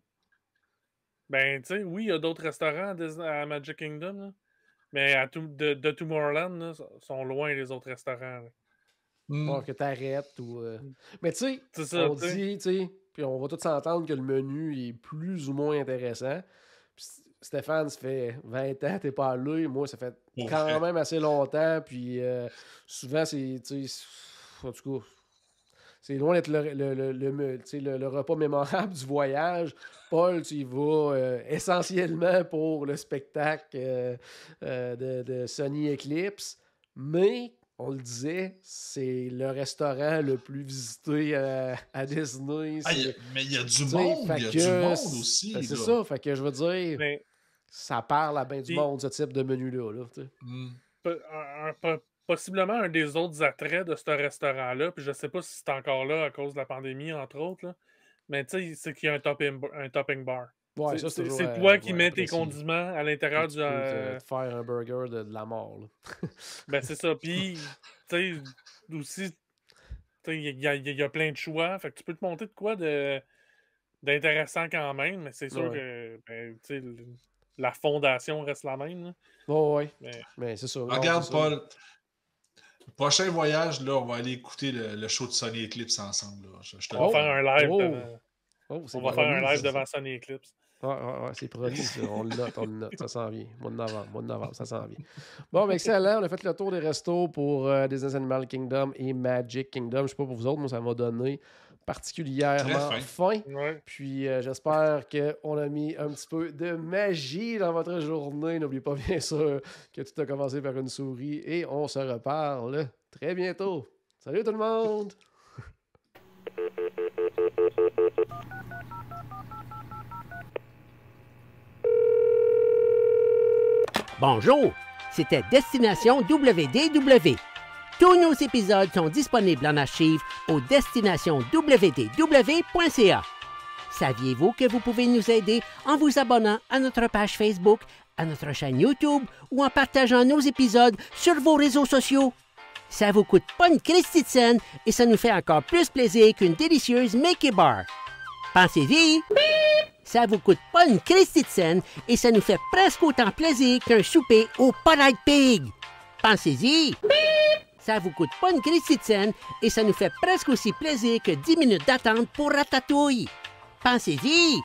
Ben, tu sais, oui, il y a d'autres restaurants à Magic Kingdom, là, mais de Tomorrowland, là, sont loin les autres restaurants. Que t'arrêtes ou... Mais tu sais, on dit, tu sais, puis on va tous s'entendre que le menu est plus ou moins intéressant. Puis Stéphane, ça fait 20 ans, t'es pas allé. Moi, ça fait quand même assez longtemps. Puis souvent, c'est, tu sais, en tout cas... C'est loin d'être le repas mémorable du voyage. Paul, tu y vas essentiellement pour le spectacle de Sony Eclipse. Mais, on le disait, c'est le restaurant le plus visité à Disney. Mais il y a du monde. Il y a du monde aussi. C'est ça. Fait que je veux dire, ça parle à bien du monde, ce type de menu-là. Possiblement un des autres attraits de ce restaurant-là, puis je sais pas si c'est encore là à cause de la pandémie, entre autres, là, mais tu sais, c'est qu'il y a un topping bar. Ouais, c'est toi qui mets tes condiments à l'intérieur du... Tu peux te faire un burger de la mort. Ben c'est ça, puis tu sais, aussi, il y a plein de choix, fait que tu peux te monter de quoi d'intéressant quand même, mais c'est sûr que tu sais, la fondation reste la même. Mais c'est ça. Regarde, Paul... Le prochain voyage, là, on va aller écouter le show de Sony Eclipse ensemble. Là. On va faire un live faire un live devant Sony Eclipse. Ouais, c'est produit, ça. On le note, ça s'en vient. Mois de novembre, ça s'en vient. Bon, excellent, on a fait le tour des restos pour Disney's Animal Kingdom et Magic Kingdom. Je ne sais pas pour vous autres, moi, ça m'a donné particulièrement faim. Ouais. Puis j'espère qu'on a mis un petit peu de magie dans votre journée. N'oubliez pas, bien sûr, que tout a commencé par une souris et on se reparle très bientôt. Salut tout le monde! Bonjour, c'était Destination WDW. Tous nos épisodes sont disponibles en archive au destinationwdw.ca. Saviez-vous que vous pouvez nous aider en vous abonnant à notre page Facebook, à notre chaîne YouTube ou en partageant nos épisodes sur vos réseaux sociaux? Ça vous coûte pas une Christie de scène et ça nous fait encore plus plaisir qu'une délicieuse Mickey Bar. Pensez-y! Ça vous coûte pas une Christie de scène et ça nous fait presque autant plaisir qu'un souper au Polite Pig. Pensez-y! Ça vous coûte pas une Christie de scène et ça nous fait presque aussi plaisir que 10 minutes d'attente pour Ratatouille. Pensez-y!